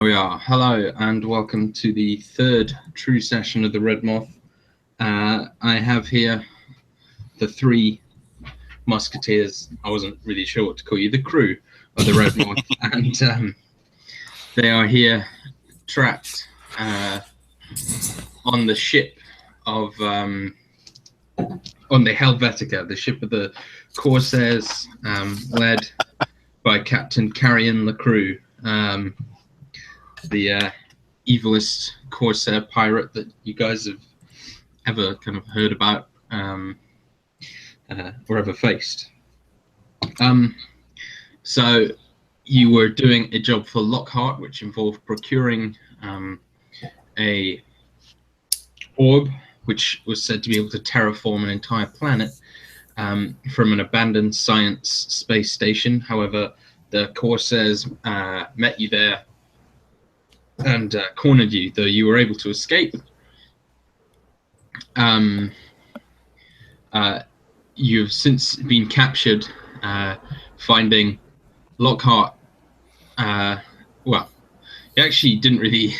We are. Hello and welcome to the third true session of the Redmoth. I have here the three musketeers. I wasn't really sure what to call you. The crew of the Redmoth, and they are here trapped on the ship of on the Helvetica, the ship of the Corsairs, led by Captain Carrion LaCrew. The evilest Corsair pirate that you guys have ever kind of heard about or ever faced. So you were doing a job for Lockhart, which involved procuring a orb, which was said to be able to terraform an entire planet from an abandoned science space station. However, the Corsairs met you there and cornered you, though you were able to escape. You've since been captured, finding Lockhart. Well, you actually didn't really.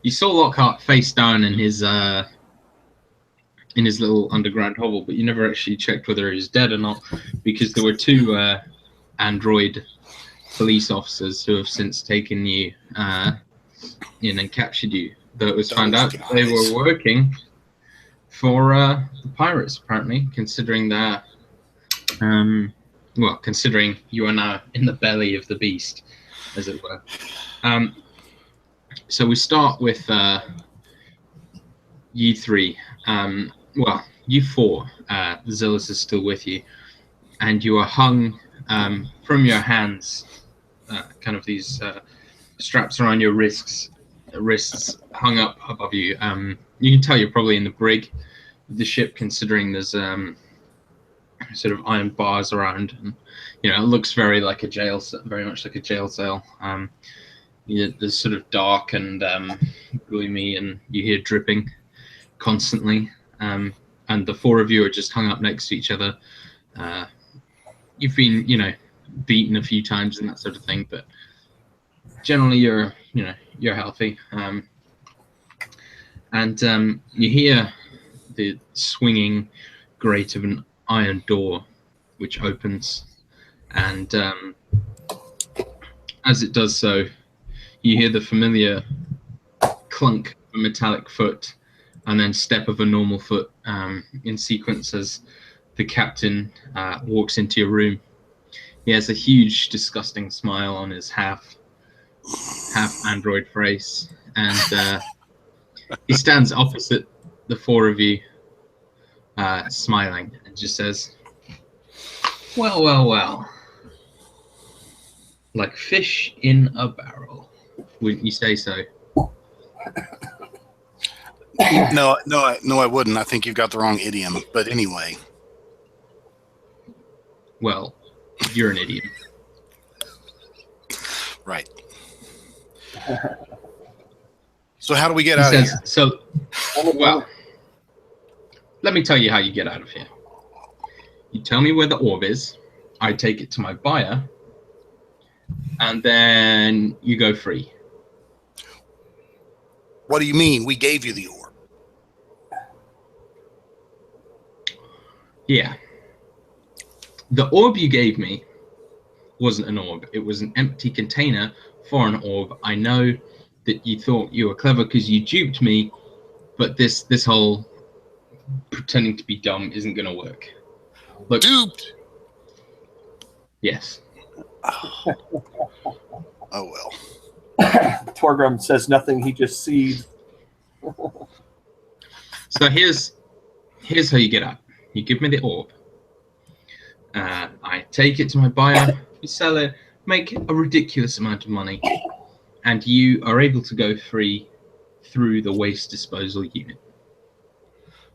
You saw Lockhart face down in his little underground hovel, but you never actually checked whether he was dead or not, because there were two android police officers who have since taken you in and captured you. Though it was found out they were working for the pirates, apparently, considering that, considering you are now in the belly of the beast, as it were. So we start with you three. You four. Zillus is still with you, and you are hung from your hands, kind of these straps around your wrists hung up above you. You can tell you're probably in the brig of the ship, considering there's sort of iron bars around, and it looks very like a jail, very much like a jail cell. There's sort of dark and gloomy, and you hear dripping constantly. And the four of you are just hung up next to each other. You've been, beaten a few times and that sort of thing, but generally you're healthy. And you hear the swinging grate of an iron door, which opens, and as it does so, you hear the familiar clunk of a metallic foot, and then step of a normal foot in sequence as the captain walks into your room. He has a huge, disgusting smile on his half android face, and he stands opposite the four of you, smiling, and just says, well, like fish in a barrel, wouldn't you say so? No, I wouldn't. I think you've got the wrong idiom, but anyway. Well, you're an idiot. Right. So how do we get out of here? So, well, let me tell you how you get out of here. You tell me where the orb is, I take it to my buyer, and then you go free. What do you mean? We gave you the orb. Yeah. The orb you gave me wasn't an orb. It was an empty container for an orb. I know that you thought you were clever because you duped me, but this whole pretending to be dumb isn't going to work. Look, duped? Yes. Oh well. Torgrim says nothing. He just sees. So here's how you get out. You give me the orb. I take it to my buyer. We sell it, make a ridiculous amount of money, and you are able to go free through the waste disposal unit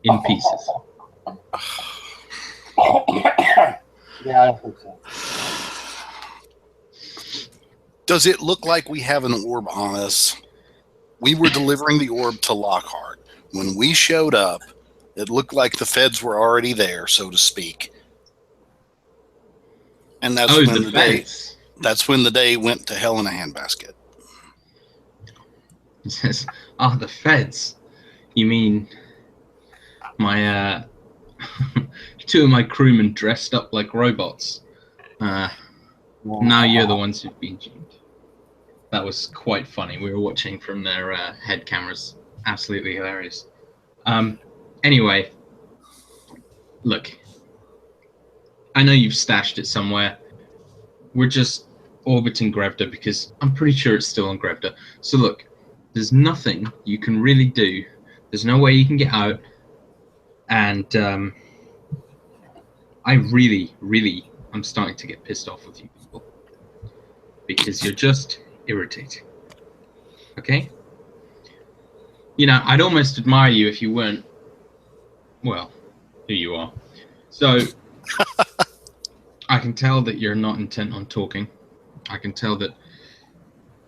in pieces. Yeah, I don't think so. Does it look like we have an orb on us? We were delivering the orb to Lockhart. When we showed up, it looked like the feds were already there, so to speak. And that's when the day went to hell in a handbasket. He says, "Ah, the feds. You mean my two of my crewmen dressed up like robots? Now you're the ones who've been duped." That was quite funny. We were watching from their head cameras. Absolutely hilarious. Anyway, look, I know you've stashed it somewhere. We're just orbiting Grevda because I'm pretty sure it's still on Grevda. So look, there's nothing you can really do. There's no way you can get out. And I really, I'm starting to get pissed off with you people. Because you're just irritating. Okay? You know, I'd almost admire you if you weren't, well, who you are. So, I can tell that you're not intent on talking. I can tell that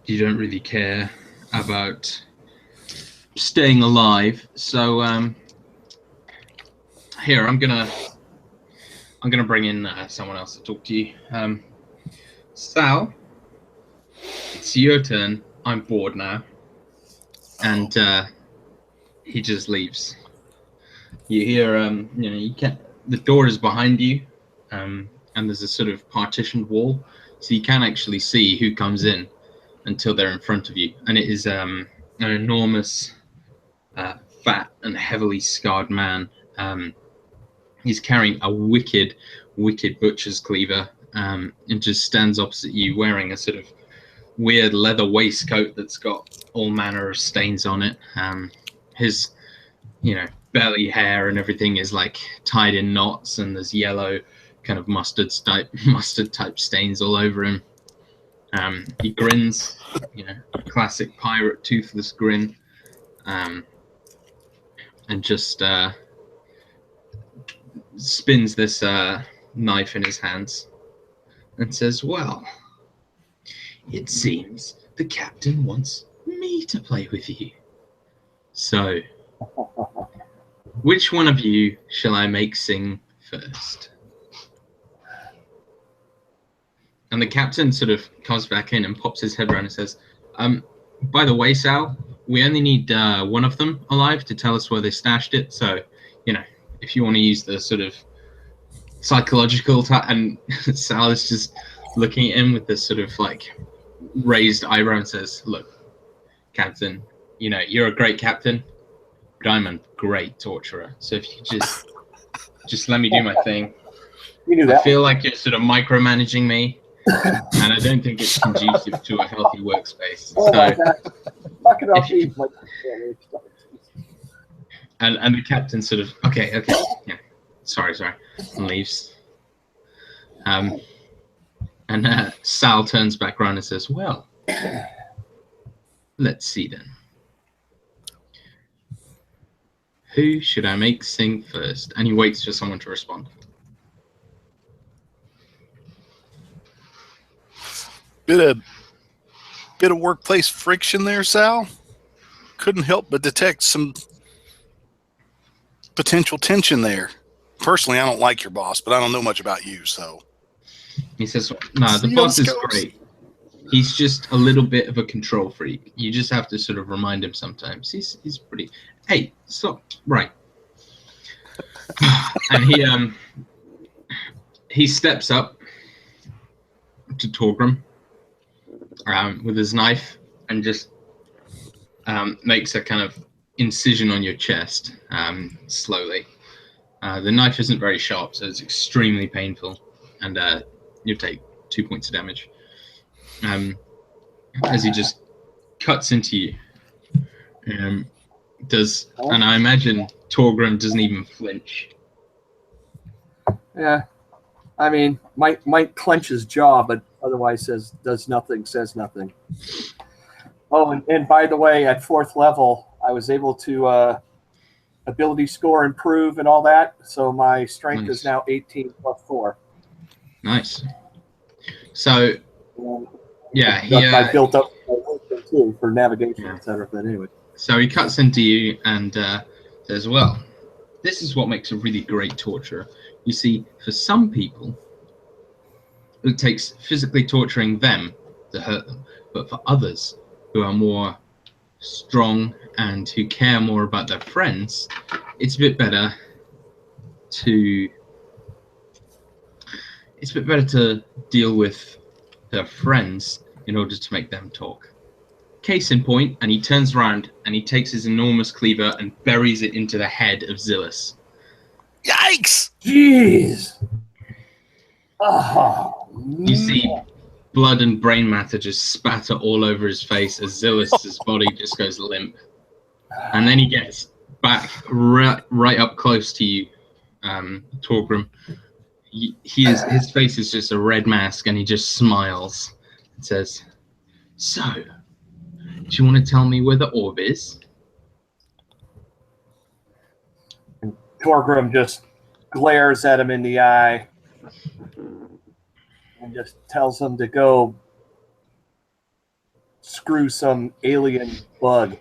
you don't really care about staying alive. So, here, I'm gonna bring in someone else to talk to you. Sal, it's your turn. I'm bored now. And he just leaves. You hear, the door is behind you, and there's a sort of partitioned wall, so you can't actually see who comes in until they're in front of you. And it is an enormous, fat and heavily scarred man. He's carrying a wicked butcher's cleaver, and just stands opposite you, wearing a sort of weird leather waistcoat that's got all manner of stains on it. His, belly hair and everything is like tied in knots, and there's yellow kind of mustard type stains all over him. He grins, classic pirate toothless grin, and just spins this knife in his hands and says, "Well, it seems the captain wants me to play with you. So, which one of you shall I make sing first?" And the captain sort of comes back in and pops his head around and says, "By the way, Sal, we only need one of them alive to tell us where they stashed it. So, if you want to use the sort of psychological and Sal is just looking at him with this sort of like raised eyebrow and says, "Look, Captain, you're a great captain, but I'm a great torturer. So if you just let me do my thing." You knew that. I feel like you're sort of micromanaging me, and I don't think it's conducive to a healthy workspace. Oh my God. Fuck it up, Eve. And the captain sort of, okay, yeah, sorry, and leaves. And Sal turns back around and says, "Well, let's see then. Who should I make sing first?" And he waits for someone to respond. Bit of workplace friction there, Sal. Couldn't help but detect some potential tension there. Personally, I don't like your boss, but I don't know much about you, so. He says, "No, the boss is great. He's just a little bit of a control freak. You just have to sort of remind him sometimes. He's pretty. Hey, stop! Right." And he steps up to Torgrim with his knife and just makes a kind of incision on your chest slowly. The knife isn't very sharp, so it's extremely painful, and you take 2 points of damage as he just cuts into you. And I imagine Torgrim doesn't even flinch. Yeah, I mean, might clench his jaw, but otherwise says nothing. Oh, and by the way, at 4th level, I was able to ability score improve and all that, so my strength is now 18 plus 4. Nice. So, yeah, I built up too for navigation, etc. But anyway. So he cuts into you and says, "Well, this is what makes a really great torturer. You see, for some people, it takes physically torturing them to hurt them, but for others who are more strong and who care more about their friends, it's a bit better to deal with their friends in order to make them talk. Case in point, and he turns around and he takes his enormous cleaver and buries it into the head of Zillus. Yikes! Jeez. Oh, You see blood and brain matter just spatter all over his face as Zillus's body just goes limp. And then he gets back right up close to you, Torgrim. His face is just a red mask, and he just smiles and says, "So, do you want to tell me where the orb is?" Torgrim just glares at him in the eye and just tells him to go screw some alien bug.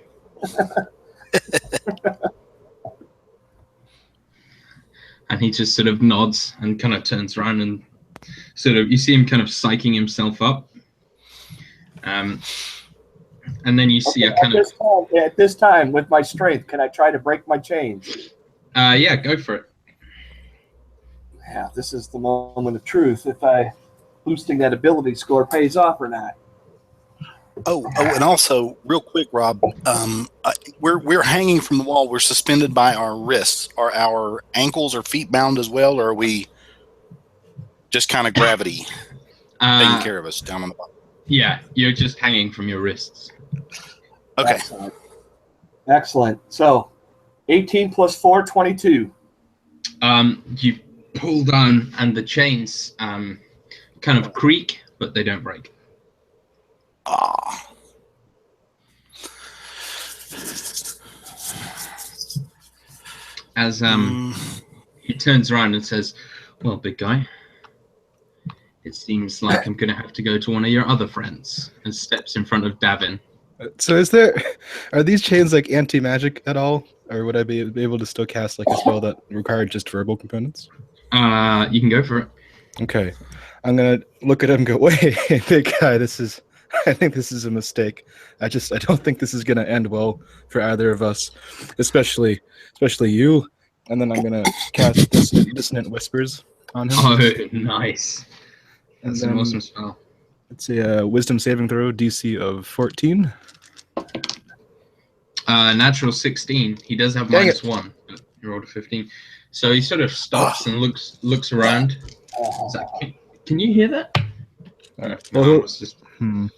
And he just sort of nods and kind of turns around and sort of, you see him kind of psyching himself up. And then you see at this time, with my strength, can I try to break my chains? Yeah, go for it. Yeah, this is the moment of truth. If boosting that ability score pays off or not. Oh, and also, real quick, Rob, we're hanging from the wall. We're suspended by our wrists. Are our ankles or feet bound as well, or are we just kind of gravity taking care of us down on the bottom? Yeah, you're just hanging from your wrists. Okay. Excellent. So, 18 plus 4, 22. You pull down, and the chains kind of creak, but they don't break. As he turns around and says, "Well, big guy, it seems like I'm going to have to go to one of your other friends," and steps in front of Davin. So are these chains like anti-magic at all? Or would I be able to still cast like a spell that required just verbal components? You can go for it. Okay. I'm going to look at him and go, wait, big guy, I think this is a mistake. I don't think this is going to end well for either of us, especially you. And then I'm going to cast Dissonant Whispers on him. Oh, nice. That's an awesome spell. It's a Wisdom saving throw, DC of 14. Natural 16. He does have -1, but you rolled a 15. So he sort of stops and looks around. Can you hear that? Well, just be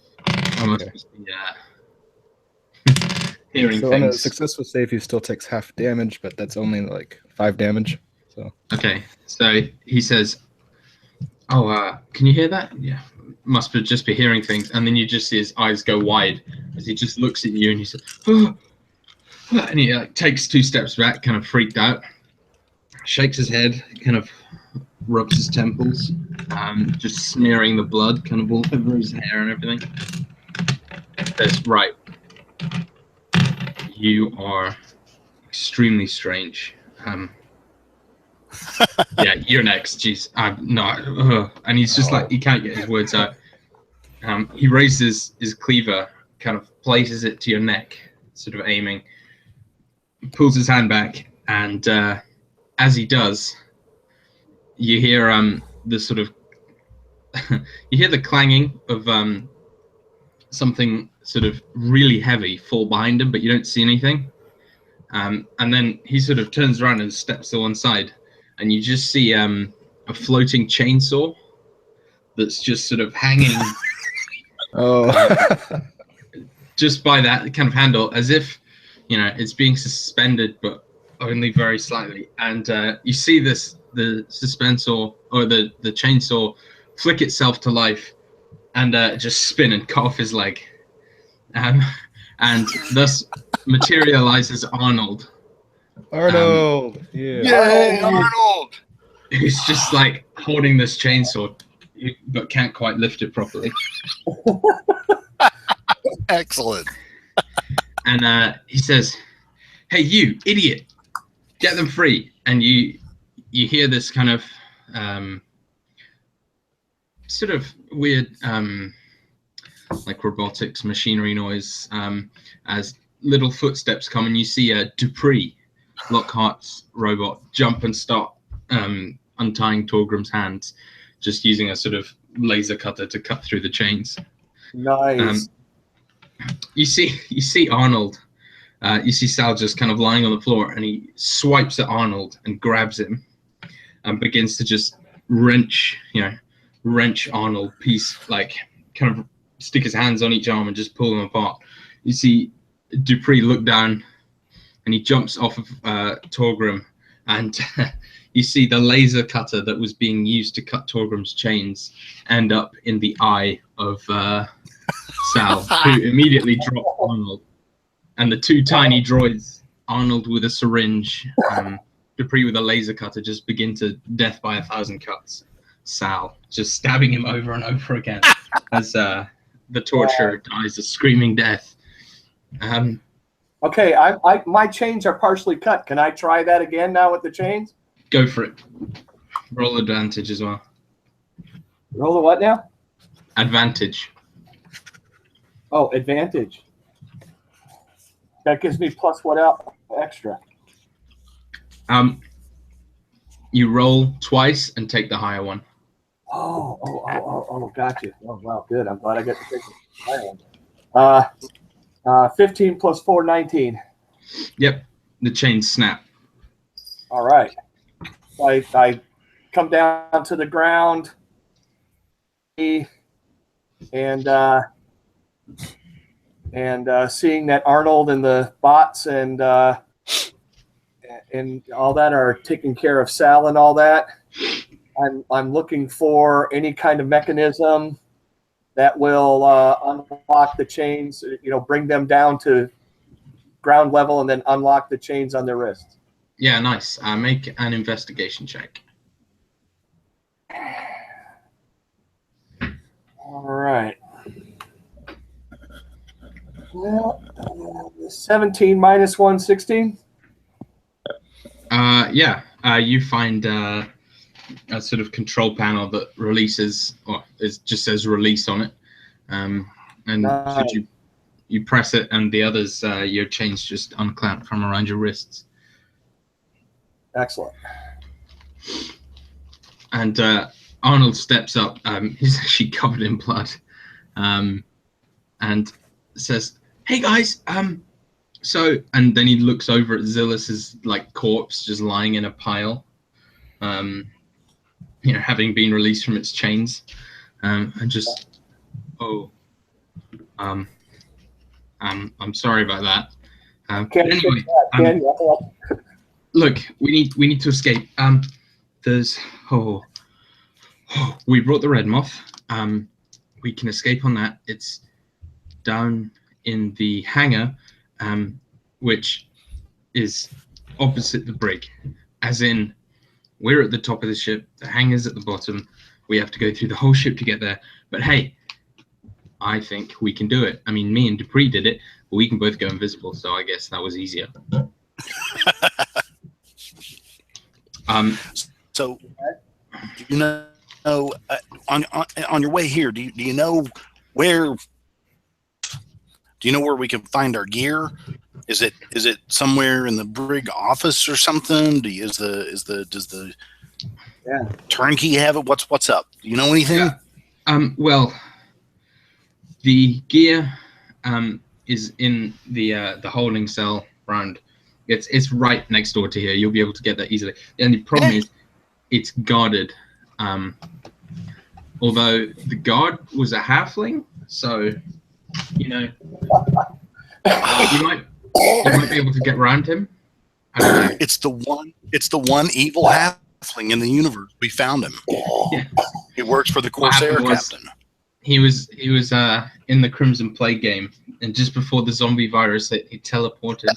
hearing so things. on a successful save, he still takes half damage, but that's only like 5 damage. So okay, so he says, "Oh, can you hear that?" Yeah, must just be hearing things. And then you just see his eyes go wide as he just looks at you, and he says, "Oh," and he takes 2 steps back, kind of freaked out, shakes his head, kind of rubs his temples, just smearing the blood kind of all over his hair and everything. Says, "Right, you are extremely strange. Yeah, you're next. Jeez, I'm not." And he's just like, he can't get his words out. He raises his cleaver, kind of places it to your neck, sort of aiming, pulls his hand back, and as he does, you hear the sort of you hear the clanging of something sort of really heavy fall behind him, but you don't see anything. And then he sort of turns around and steps to one side, and you just see a floating chainsaw that's just sort of hanging just by that kind of handle, as if, you know, it's being suspended, but only very slightly. And you see the suspensor, or the chainsaw, flick itself to life and just spin and cut off his leg. And thus materializes Arnold. Arnold! Yeah. Yay, Arnold! Who's just like holding this chainsaw, but can't quite lift it properly. Excellent. And he says, "Hey, you idiot! Get them free!" And you hear this kind of sort of weird like robotics machinery noise as little footsteps come, and you see Dupree, Lockhart's robot, jump and start untying Torgrim's hands, just using a sort of laser cutter to cut through the chains. Nice. You see Arnold. You see Sal just kind of lying on the floor, and he swipes at Arnold and grabs him, and begins to just wrench Arnold kind of stick his hands on each arm and just pull them apart. You see Dupree look down, and he jumps off of Torgrim, and you see the laser cutter that was being used to cut Torgrim's chains end up in the eye of Sal, who immediately drops Arnold. And the two tiny droids, Arnold with a syringe, Dupree with a laser cutter, just begin to death by 1,000 cuts. Sal just stabbing him over and over again as the torturer dies a screaming death. Okay, my chains are partially cut. Can I try that again now with the chains? Go for it. Roll advantage as well. Roll the what now? Advantage. Oh, advantage. That gives me plus what out extra? You roll twice and take the higher one. Oh, gotcha. Oh, wow, good. I'm glad I got to take the higher one. 15 plus 4, 19. Yep, the chains snap. All right. I come down to the ground and seeing that Arnold and the bots and all that are taking care of Sal and all that, I'm looking for any kind of mechanism that will unlock the chains, bring them down to ground level and then unlock the chains on their wrists. Yeah, nice. Make an investigation check. All right. Well, 17 minus 1, 16. Yeah. You find a sort of control panel that releases, or it just says release on it. And Nice. so you press it, and the others, your chains just unclamp from around your wrists. Excellent. And Arnold steps up. He's actually covered in blood, and says, "Hey guys, so," and then he looks over at Zillus's corpse just lying in a pile, having been released from its chains, and just, I'm sorry about that. But anyway, look, we need to escape. We brought the Redmoth. We can escape on that. It's down in the hangar, which is opposite the brig. As in, we're at the top of the ship, the hangar's at the bottom. We have to go through the whole ship to get there. But hey, I think we can do it. I mean, me and Dupree did it, but we can both go invisible, so I guess that was easier. So, do you know on your way here? Do you know where? Do you know where we can find our gear? Is it somewhere in the brig office or something? Does the turnkey have it? What's up? Do you know anything? Yeah. Well, the gear is in the holding cell round. It's right next door to here. You'll be able to get that easily. And the problem is, it's guarded. Although the guard was a halfling, so you might be able to get around him. I don't know. It's the one evil halfling in the universe. We found him. Yeah. He works for the Corsair captain. He was in the Crimson Plague game, and just before the zombie virus hit, he teleported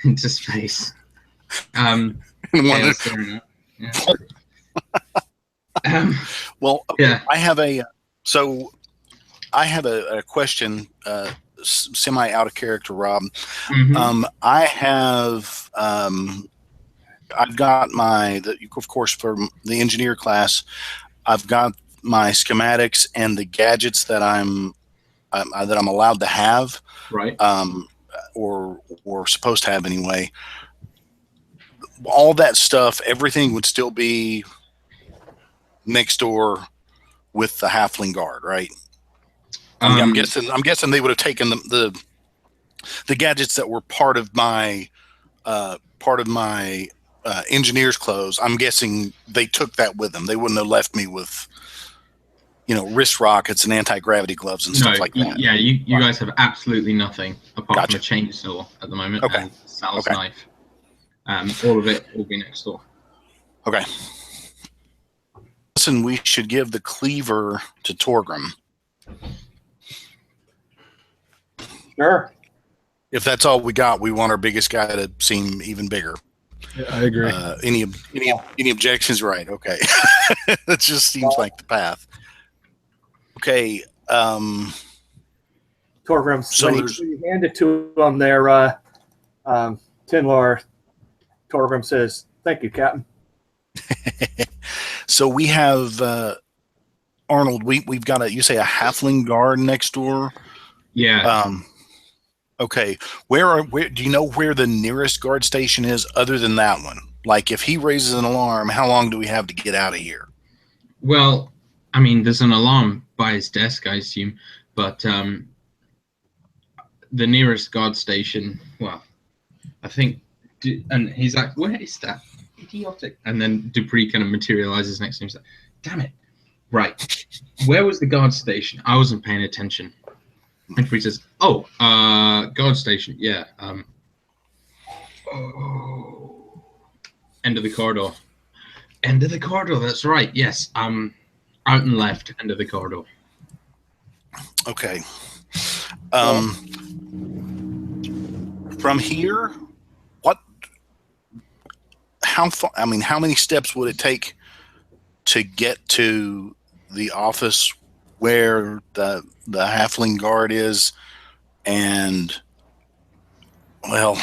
into space. Well, yeah. I have a question, semi out of character, Rob. Mm-hmm. I've got of course, for the engineer class, I've got my schematics and the gadgets that I'm allowed to have. Right. or supposed to have anyway, all that stuff, everything would still be next door with the halfling guard, right? I'm guessing they would have taken the gadgets that were part of my engineer's clothes. I'm guessing they took that with them. They wouldn't have left me with, wrist rockets and anti-gravity gloves and stuff like that. Yeah, you guys have absolutely nothing apart Gotcha. from a chainsaw at the moment. Okay. And Sal's Okay. knife. All of it will be next door. Okay. Listen, we should give the cleaver to Torgrim. Sure. If that's all we got, we want our biggest guy to seem even bigger. Yeah, I agree. Any objections? Right. Okay. That just seems like the path. Okay. Torgrim, So when you hand it to him there, Tinlor, Torgrim says, "Thank you, Captain." So we have Arnold. We've got you say a halfling guard next door. Yeah. Okay. Where do you know where the nearest guard station is other than that one? Like if he raises an alarm, how long do we have to get out of here? Well, I mean, there's an alarm by his desk, I assume, but the nearest guard station, well, I think, and he's like, where is that? Idiotic. And then Dupree kind of materializes next to him. He's like, damn it. Right. Where was the guard station? I wasn't paying attention. And Dupree says, guard station. Yeah. End of the corridor. End of the corridor. That's right. Yes. Out and left. End of the corridor. Okay. From here, how far? I mean, how many steps would it take to get to the office where the halfling guard is? And well,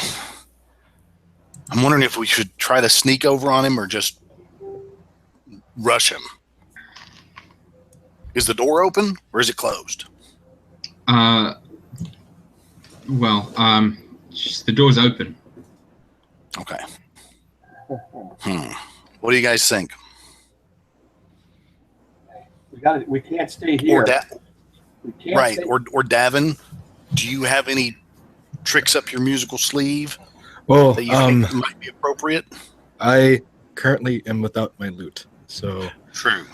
I'm wondering if we should try to sneak over on him or just rush him. Is the door open or is it closed? The door's open. Okay. What do you guys think? We can't stay here. Right. Or Davin, do you have any tricks up your musical sleeve that you think might be appropriate? I currently am without my loot, so true.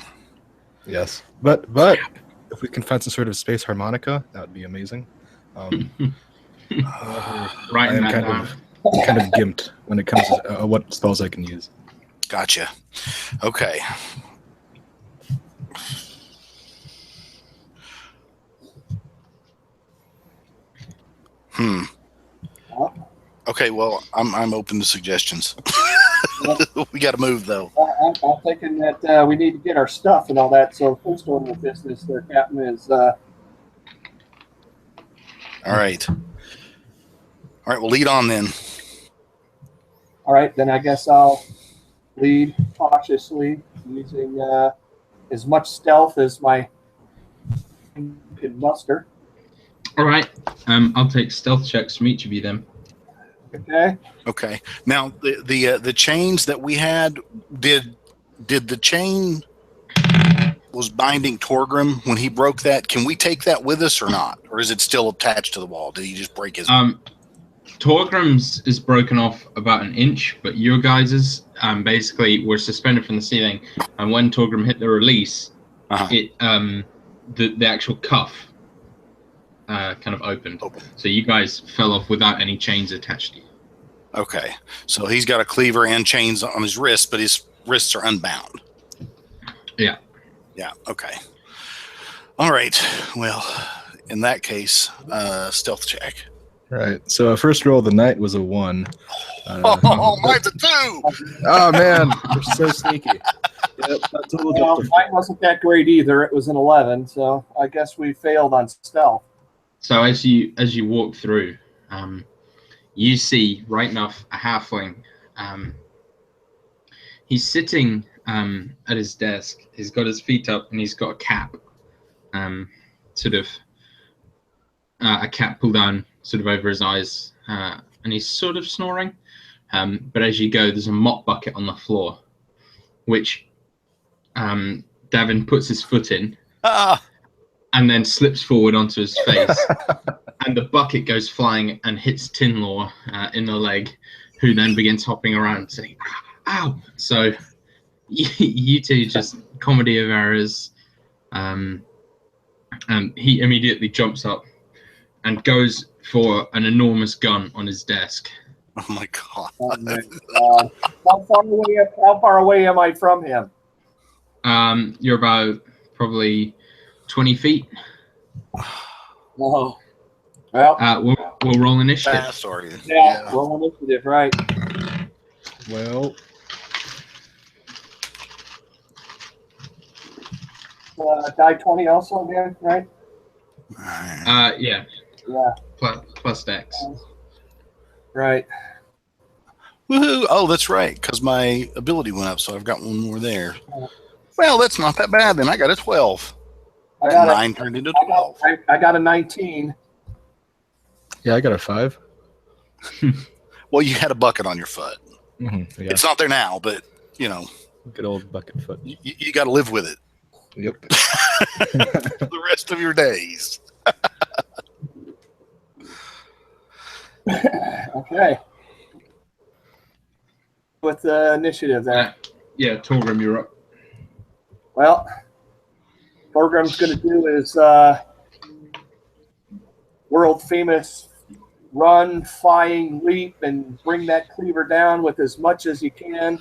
Yes, but if we can find some sort of space harmonica, that would be amazing. Right, I am kind of gimped when it comes to what spells I can use. Gotcha. Okay. Okay, well, I'm open to suggestions. We got to move, though. I'm thinking that we need to get our stuff and all that. So first order of business there, Captain, is... All right. All right, we'll lead on then. All right, then I guess I'll lead cautiously, using as much stealth as my can muster. All right. I'll take stealth checks from each of you then. Okay. Okay. Now the chains that we had, did the chain was binding Torgrim when he broke that? Can we take that with us or not, or is it still attached to the wall? Did he just break his? Torgrim's is broken off about an inch, but your guys's basically were suspended from the ceiling, and when Torgrim hit the release, it the actual cuff kind of opened. So you guys fell off without any chains attached to you. Okay, so he's got a cleaver and chains on his wrists, but his wrists are unbound. Yeah. Yeah. Okay. All right. Well, in that case, stealth check. Right. So first roll of the night was a 1. Mine's a 2. Oh man, we're so sneaky. Yep, that's a Well, mine wasn't that great either. It was an 11, so I guess we failed on stealth. So as you walk through, you see right enough a halfling. He's sitting at his desk. He's got his feet up and he's got a cap, a cap pulled down sort of over his eyes, and he's sort of snoring. But as you go, there's a mop bucket on the floor, which Davin puts his foot in and then slips forward onto his face. And the bucket goes flying and hits Tinlaw in the leg, who then begins hopping around saying, ow! So you two just comedy of errors. And he immediately jumps up and goes for an enormous gun on his desk. Oh my god! Oh my God. How far away am I from him? You're about probably 20 feet. Oh, well, We'll roll initiative. Fast, are you? yeah, roll initiative, right? Well, Die 20 also again, right? Yeah. Yeah, Plus dex. right. Woohoo! Oh, that's right, because my ability went up, so I've got one more there. Well, that's not that bad then. I got a 12. I got 9 turned into 12. I got a 19. yeah, I got a 5. Well, you had a bucket on your foot. Mm-hmm, yeah, It's not there now, but, you know, good old bucket foot. you got to live with it Yep. for the rest of your days. Okay. With the initiative there. Yeah, Torgrim, you're up. Well, Torgrim's going to do his world famous run, flying, leap, and bring that cleaver down with as much as you can.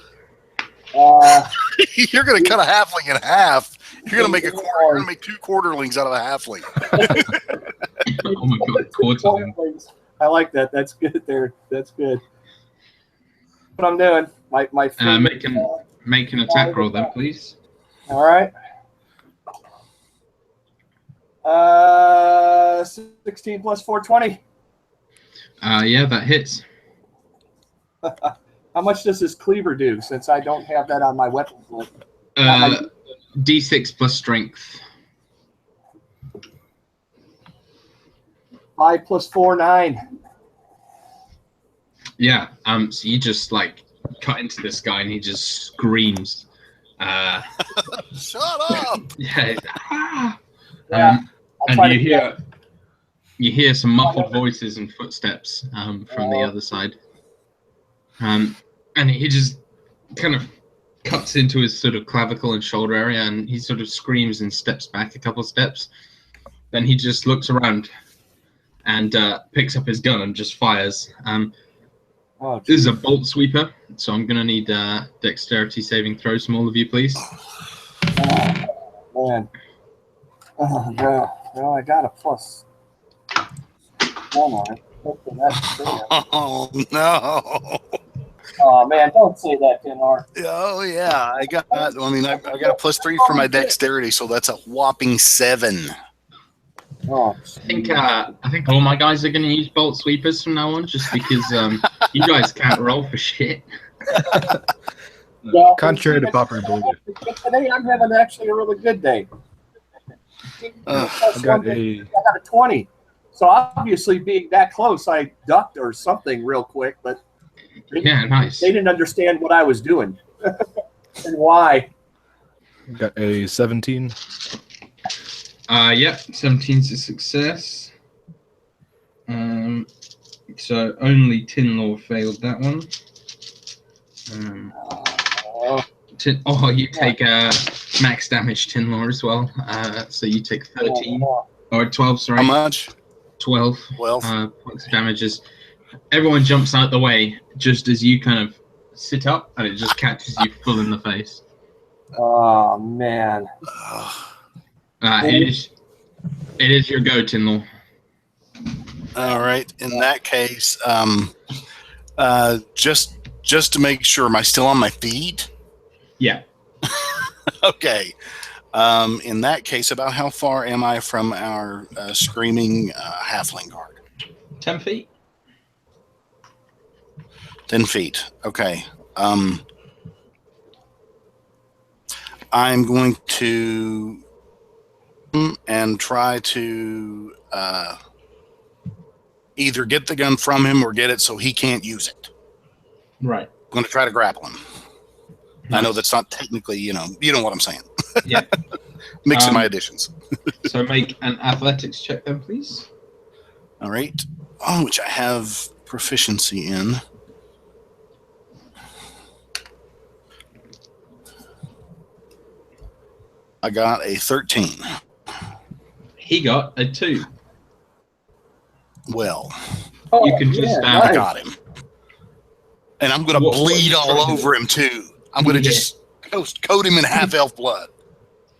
You're going to cut a halfling in half. You're going to make a quarter. You're going to make 2 quarterlings out of a halfling. Oh my god, quarter. I like that. That's good there. That's good. What I'm doing, my favorite, Make an attack roll then, please. all right. 16 plus 420. Yeah, that hits. How much does this cleaver do? Since I don't have that on my weapon list. D6 plus strength. 5 plus 4, 9. Yeah. So you just like cut into this guy and he just screams. Shut up! Yeah. Ah! Yeah, And you hear some muffled voices and footsteps from the other side. And he just kind of cuts into his sort of clavicle and shoulder area, and he sort of screams and steps back a couple of steps. Then he just looks around and picks up his gun and just fires. This is a bolt sweeper, so I'm going to need dexterity saving throws from all of you, please. Oh, man. Oh, no. Well, I got a plus. Hold on. Oh, no. Oh, man, don't say that, Dinar. Oh, yeah. I got a +3 for my dexterity, so that's a whopping 7. Oh, I think all my guys are going to use bolt sweepers from now on, just because you guys can't roll for shit. well, Contrary to popular belief. today I'm having actually a really good day. I got a I got a 20. So obviously, being that close, I ducked or something real quick, but Yeah, nice. they didn't understand what I was doing and why. got a 17. Yep, 17's a success. So only Tinlaw failed that one. You take max damage, Tinlaw, as well. So you take 13 or 12. Sorry, How much? 12. 12. Points of damages. Everyone jumps out the way just as you kind of sit up, and it just catches you full in the face. Oh, man. It is your go, Tinlaw. All right. In that case, just to make sure, am I still on my feet? Yeah. Okay. In that case, about how far am I from our screaming halfling guard? 10 feet. 10 feet. Okay. I'm going to and try to either get the gun from him or get it so he can't use it. Right. I'm going to try to grapple him. I know Nice. that's not technically, you know what I'm saying. Yeah. Mixing my additions. So make an athletics check then, please. All right. Oh, which I have proficiency in. I got a 13. He got a 2. Well, Oh, You can just, yeah, I nice. got him. And I'm going to What are bleed you all trying to over him, too. I'm going to Yeah. just coat him in half-elf blood.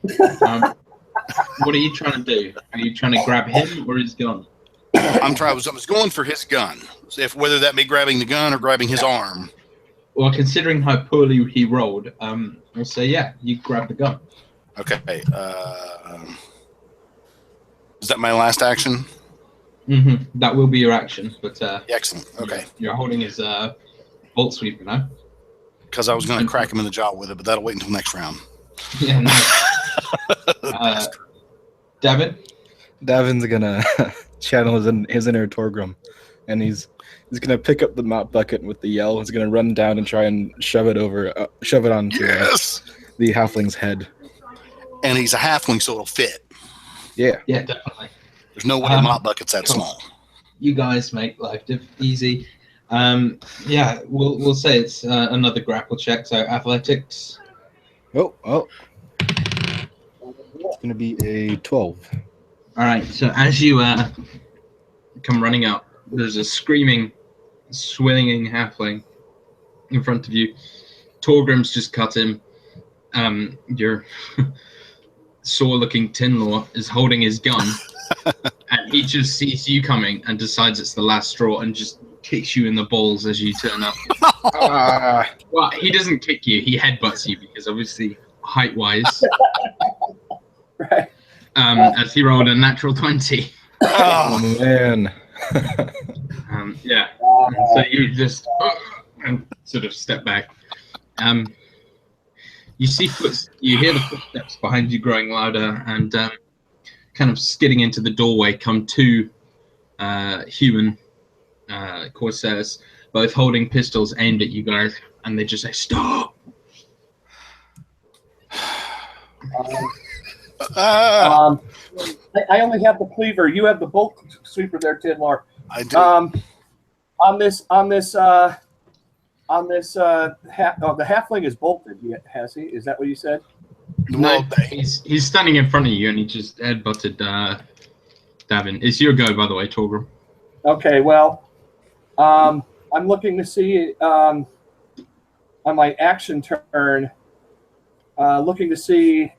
What are you trying to do? Are you trying to grab him or his gun? I was going for his gun. Whether that be grabbing the gun or grabbing his arm. Well, considering how poorly he rolled, I'll say, yeah, you grab the gun. Okay. Is that my last action? That will be your action, but Excellent. Okay. you're holding his bolt sweeper now. Because I was going to crack him in the jaw with it, but that'll wait until next round. Yeah, nice. Davin? Davin's gonna channel his inner Torgrim, and he's gonna pick up the mop bucket with the yell. He's gonna run down and try and shove it onto Yes! the halfling's head. And he's a halfling, so it'll fit. Yeah. Yeah, definitely. There's no way a mop bucket's that cool. small. You guys make life easy. Yeah, we'll say it's another grapple check. So athletics. Oh. It's gonna be a 12. All right. So as you come running out, there's a screaming, swinging halfling in front of you. Torgrim's just cut him. Your sore-looking Tinlaw is holding his gun, and he just sees you coming and decides it's the last straw and just kicks you in the balls as you turn up. Well, he doesn't kick you; he headbutts you because obviously height-wise. Right. As he rolled a natural 20. Oh man. Yeah. So you just and sort of step back. You see you hear the footsteps behind you growing louder, and kind of skidding into the doorway come 2 human corsairs, both holding pistols aimed at you guys, and they just say, "Stop!" I only have the cleaver. You have the bolt sweeper there, Tidlar. I do. The halfling is bolted. Has he? Is that what you said? No, he's standing in front of you, and he just headbutted Davin. It's your go, by the way, Torgrim. Okay. Well, I'm looking to see on my action turn. Looking to see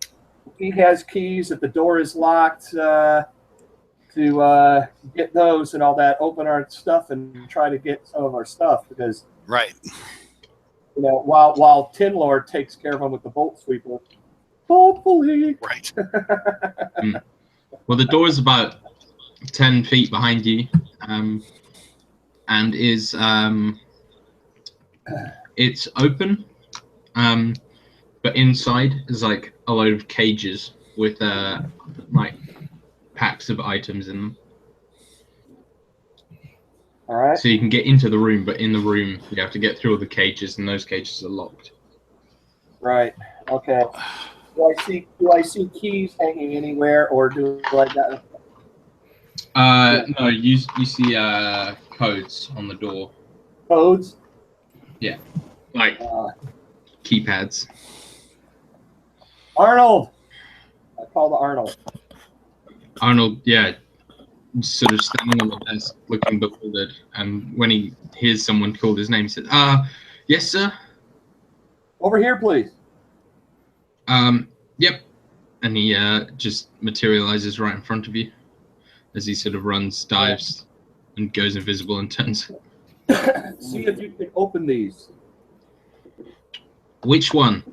if he has keys, if the door is locked, to get those and all that. Open our stuff and try to get some of our stuff because. Right. You know, while Tinlord takes care of him with the bolt sweeper. Hopefully. Right. Well, the door is about 10 feet behind you, and is it's open, but inside is like a load of cages with like packs of items in them. All right. So you can get into the room, but in the room you have to get through all the cages, and those cages are locked. Right. Okay. Do I see keys hanging anywhere, or do I got? No, you see codes on the door. Codes? Yeah, like keypads. Arnold! I call the Arnold. Arnold, yeah, sort of standing on the desk, looking bewildered, and when he hears someone call his name, he says, yes, sir? Over here, please. Yep. And he just materializes right in front of you as he sort of runs, dives, and goes invisible and turns. See if you can open these. Which one?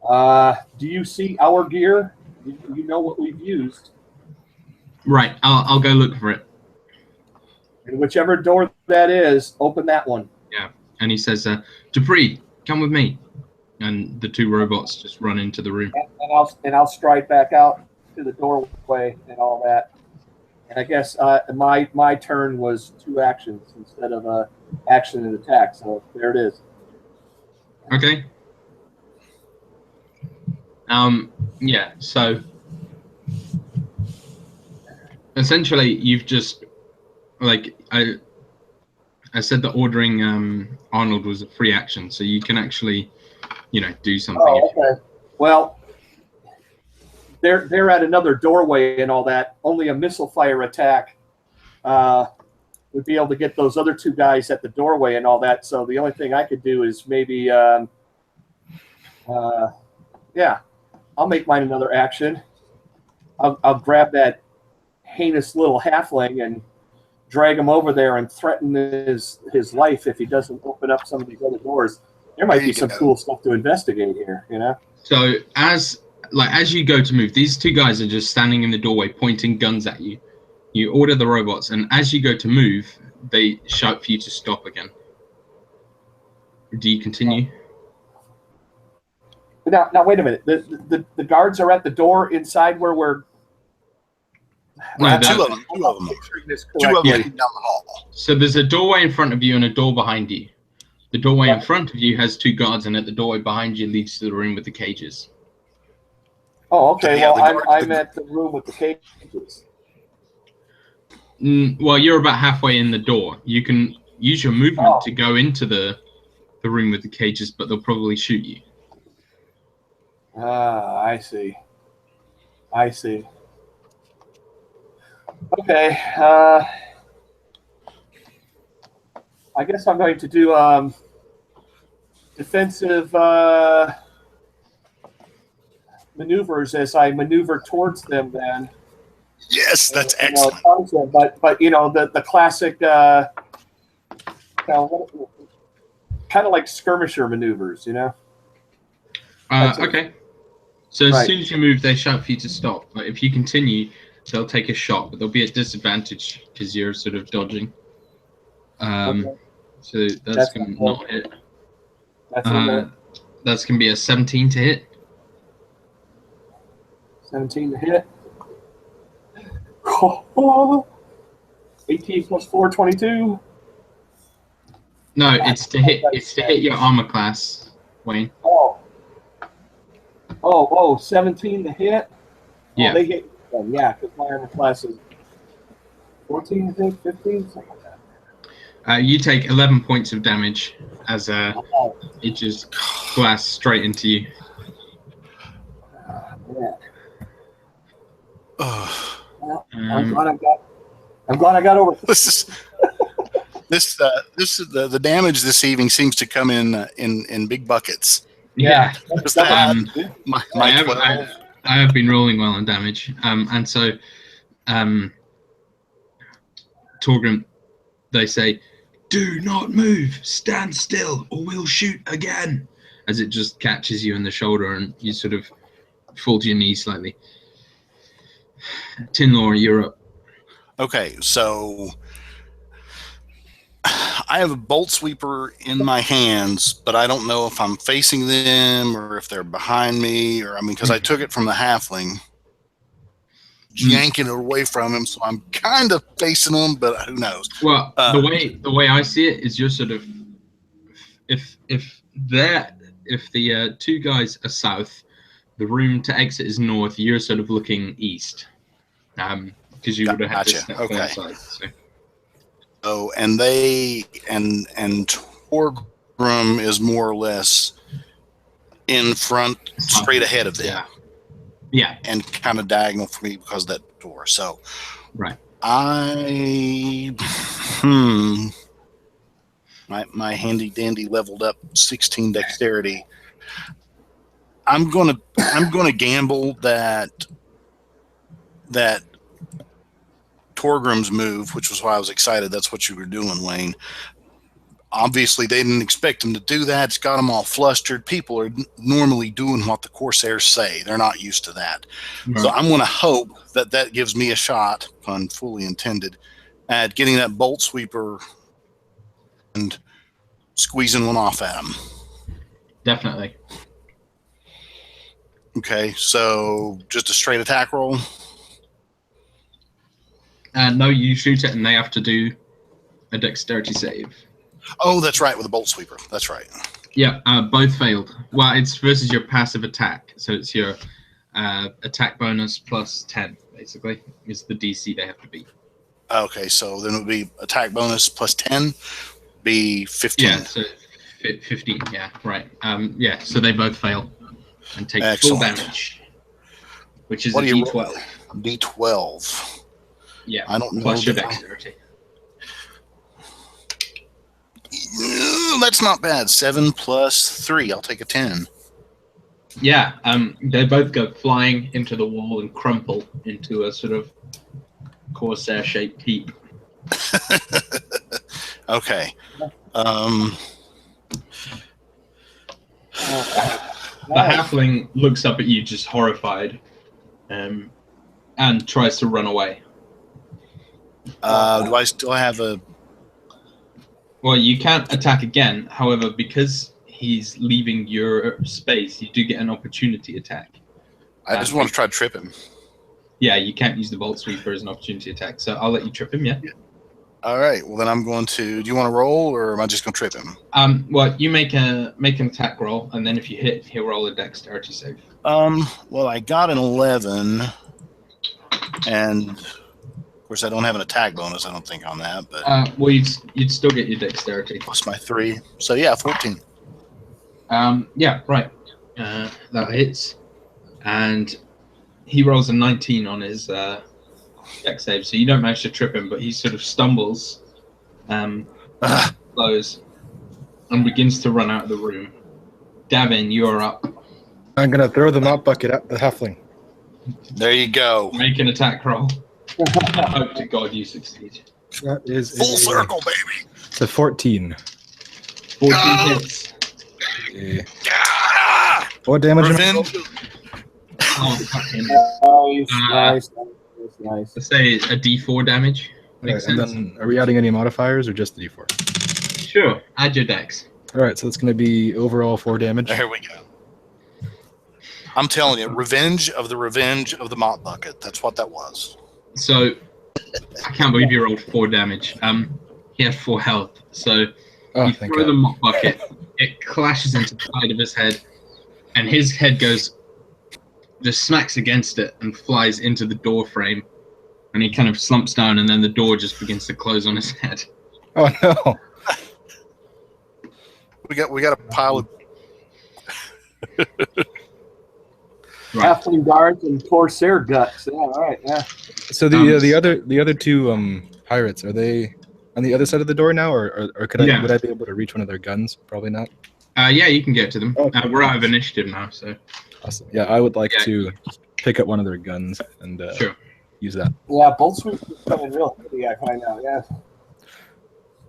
Do you see our gear? You know what we've used. Right, I'll go look for it. And whichever door that is, open that one. Yeah. And he says, Dupree, come with me. And the 2 robots just run into the room. And I'll stride back out to the doorway and all that. And I guess my turn was 2 actions instead of action and attack. So there it is. Okay. Yeah. So essentially, you've just I said that ordering Arnold was a free action, so you can actually, do something. Oh, okay. Well, they're at another doorway and all that. Only a missile fire attack would be able to get those other 2 guys at the doorway and all that. So the only thing I could do is maybe, yeah, I'll make mine another action. I'll grab that heinous little halfling and drag him over there and threaten his life if he doesn't open up some of these other doors. There might be some cool stuff to investigate here, So as you go to move, these 2 guys are just standing in the doorway pointing guns at you. You order the robots, and as you go to move, they shout for you to stop again. Do you continue? Now wait a minute. The guards are at the door inside where we're. No, 2 of them. 2 of them. 2 of them down the hall. So there's a doorway in front of you and a door behind you. The doorway in front of you has 2 guards, and at the doorway behind you leads to the room with the cages. Oh, okay. Yeah, Well, I'm at the room with the cages. Well, you're about halfway in the door. You can use your movement to go into the room with the cages, but they'll probably shoot you. I see. Okay. I guess I'm going to do defensive maneuvers as I maneuver towards them. Then. Yes, that's excellent. But the classic, kind of like skirmisher maneuvers, Okay. So as soon as you move, they shout for you to stop. But if you continue, they'll take a shot, but they'll be at disadvantage because you're sort of dodging. So that's going to not hit. That's going to be a 17 to hit. 17 to hit. 18 plus 4, 22. No, it's to hit. It's to hit your armor class, Wayne. Oh, 17 to hit. Yeah. They hit them. Yeah, because my armor class is 14 to hit, 15, something like that. You take 11 points of damage as it just blasts straight into you. Yeah. I'm glad I got over this. This is the damage this evening seems to come in big buckets. Yeah. I have been rolling well on damage, and so Torgrim, they say, "Do not move, stand still, or we'll shoot again." As it just catches you in the shoulder, and you sort of fall to your knees slightly. Tinlaw, you're up. Okay, so I have a bolt sweeper in my hands, but I don't know if I'm facing them or if they're behind me, or because I took it from the halfling, yanking it away from him, so I'm kind of facing them, but who knows? Well, the way I see it is you're sort of if the 2 guys are south, the room to exit is north. You're sort of looking east, because you would have had to step inside. So. Oh, and Torgrim is more or less in front, straight ahead of them. Yeah. And kind of diagonal for me because of that door. So, right. My handy dandy leveled up 16 dexterity. I'm gonna gamble that Torgrim's move, which was why I was excited. That's what you were doing, Wayne. Obviously, they didn't expect him to do that. It's got them all flustered. People are normally doing what the Corsairs say. They're not used to that. Right. So I'm going to hope that gives me a shot, pun fully intended, at getting that bolt sweeper and squeezing one off at him. Definitely. Okay, so just a straight attack roll? No, you shoot it and they have to do a dexterity save. Oh, that's right, with a bolt sweeper. That's right. Yeah, both failed. Well, it's versus your passive attack, so it's your attack bonus plus 10, basically, is the DC they have to beat. Okay, so then it would be attack bonus plus 10, be 15. Yeah, so 15, yeah, right. Yeah, so they both fail and take Excellent. full damage, which is What a do you D12. roll? D12. Yeah, I don't know. plus your dexterity. That's not bad. 7 plus 3. I'll take a 10. Yeah, they both go flying into the wall and crumple into a sort of corsair-shaped heap. Okay. The halfling looks up at you just horrified and tries to run away. Do I still have a... Well, you can't attack again. However, because he's leaving your space, you do get an opportunity attack. I just want to try to trip him. Yeah, you can't use the bolt sweeper as an opportunity attack, so I'll let you trip him, yeah? All right. Well, then I'm going to... Do you want to roll, or am I just going to trip him? Well, you make an attack roll, and then if you hit, he'll roll a dexterity save. Well, I got an 11, and of course I don't have an attack bonus, I don't think, on that, but Well, you'd still get your dexterity. plus my 3. So yeah, 14. Yeah, right. That hits, and he rolls a 19 on his dex save, so you don't manage to trip him, but he sort of stumbles, slows, and begins to run out of the room. Davin, you are up. I'm gonna throw the mop bucket at the halfling. There you go. Make an attack roll. I hope to God you succeed. That is Full circle, baby. It's a 14. 14 hits. Ah! What damage? Revenge. Oh, fucking. Nice. Let's say a D4 damage. Makes And sense. then, are we adding any modifiers or just the D4? Sure. Add your dex. All right, so it's going to be overall 4 damage. There we go. I'm telling you, revenge of the mop bucket. That's what that was. So, I can't believe you rolled 4 damage. He had 4 health. So, Oh, you thank throw the God. mop bucket, it clashes into the side of his head, and his head just smacks against it and flies into the door frame. And he kind of slumps down, and then the door just begins to close on his head. Oh no! We got a pile of... Right. Halfling guards and corsair guts. Yeah, all right, yeah. So the other two pirates, are they on the other side of the door now, or would I be able to reach one of their guns? Probably not. Yeah, you can get to them. Okay. We're out of initiative now, so Awesome. Yeah, I would like Yeah. to pick up one of their guns and sure. use that. Yeah, bolt sweepers coming real handy, I find out, yeah.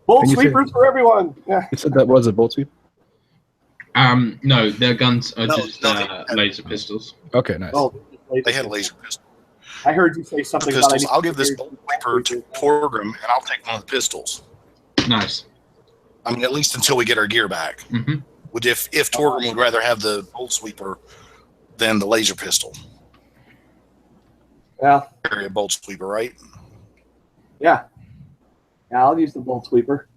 Bolt Can you say- sweepers for everyone. Yeah. You said that was a bolt sweep. No, their guns are No, just no, they- laser pistols. Okay, nice. Oh, They had a laser pistol. I heard you say something about Pistols. I'll give this sweeper to Torgrim, and I'll take one of the pistols. Nice. I mean, at least until we get our gear back. hmm If Torgrim would rather have the bolt sweeper than the laser pistol. Yeah, Carry a bolt sweeper, right? yeah. Yeah, I'll use the bolt sweeper.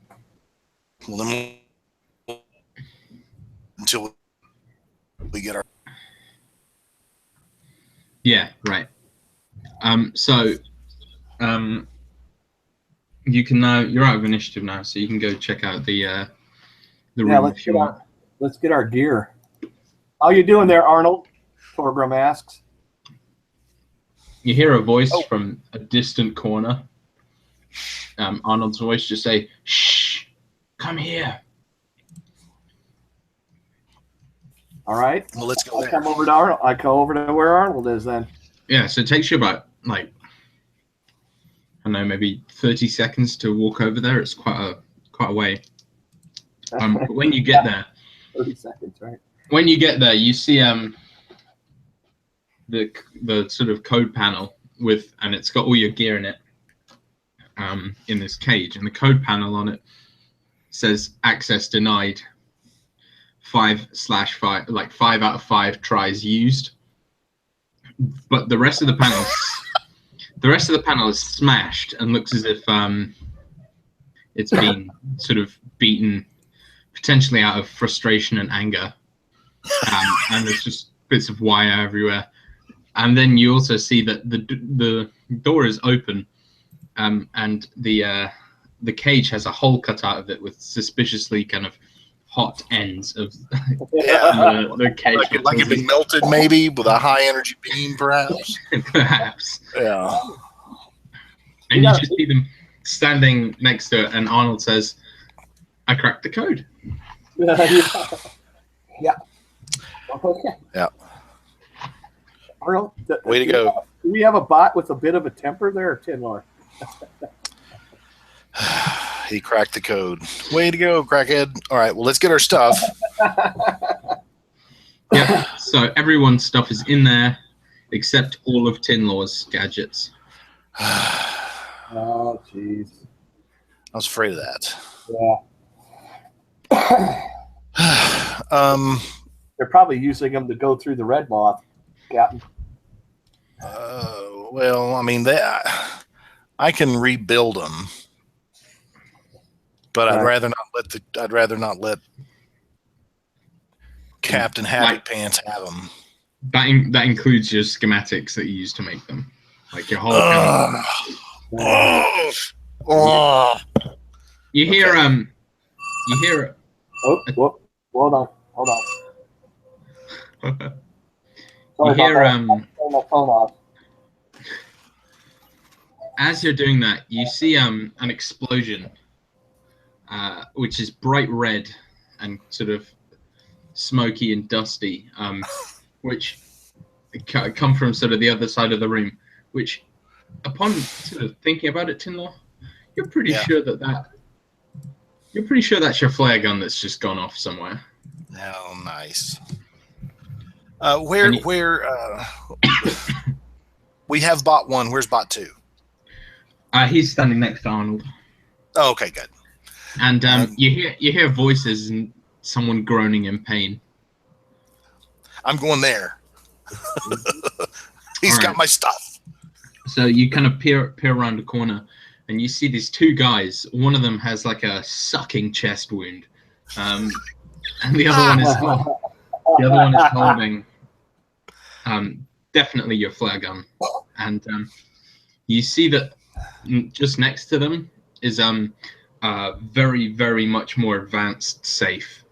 Well, then until we get our... Yeah, right. So, you can now, you're out of initiative now, so you can go check out the Yeah, room if you want. let's get our gear. How you doing there, Arnold? Torgrim asks. You hear a voice Oh. from a distant corner. Arnold's voice just say, "Shh, come here." All right. Well, let's go I'll there. come over to Arnold. I go over to where Arnold is then. Yeah, so it takes you about, I don't know, maybe 30 seconds to walk over there. It's quite a way. But when you get there, 30 seconds, right? when you get there, you see the sort of code panel and it's got all your gear in it, in this cage, and the code panel on it says access denied. 5/5, like 5 out of 5 tries used. But the rest of the panel, The rest of the panel is smashed and looks as if it's been sort of beaten, potentially out of frustration and anger. And there's just bits of wire everywhere. And then you also see that the door is open, and the cage has a hole cut out of it with suspiciously kind of hot ends of the cage. Like it'd been melted, maybe with a high energy beam, perhaps. Perhaps. Yeah. And you just see them standing next to it, and Arnold says, "I cracked the code." Yeah. Okay. Yeah. Arnold, Way to go. Do we have a bot with a bit of a temper there, Tinlor? He cracked the code. Way to go, crackhead. All right, well, let's get our stuff. Yeah, so everyone's stuff is in there except all of Tinlaw's gadgets. Oh, jeez. I was afraid of that. Yeah. They're probably using them to go through the Redmoth, Captain. Well, I mean, I can rebuild them, but I'd rather not let Captain Havoc Pants have them. That includes your schematics that you use to make them, like your whole. You hear You hear. Oh, hold on. You hear Turn my phone off. As you're doing that, you see an explosion, which is bright red and sort of smoky and dusty, which come from sort of the other side of the room. Which, upon sort of thinking about it, Tinlaw, you're pretty sure you're pretty sure that's your flare gun that's just gone off somewhere. Oh, nice. Where we have bot 1. Where's bot 2? He's standing next to Arnold. Oh, okay, good. And you hear voices and someone groaning in pain. I'm going there. He's got my stuff. So you kind of peer around the corner, and you see these two guys. One of them has like a sucking chest wound, and the other one is holding definitely your flare gun. And you see that just next to them is very, very much more advanced safe.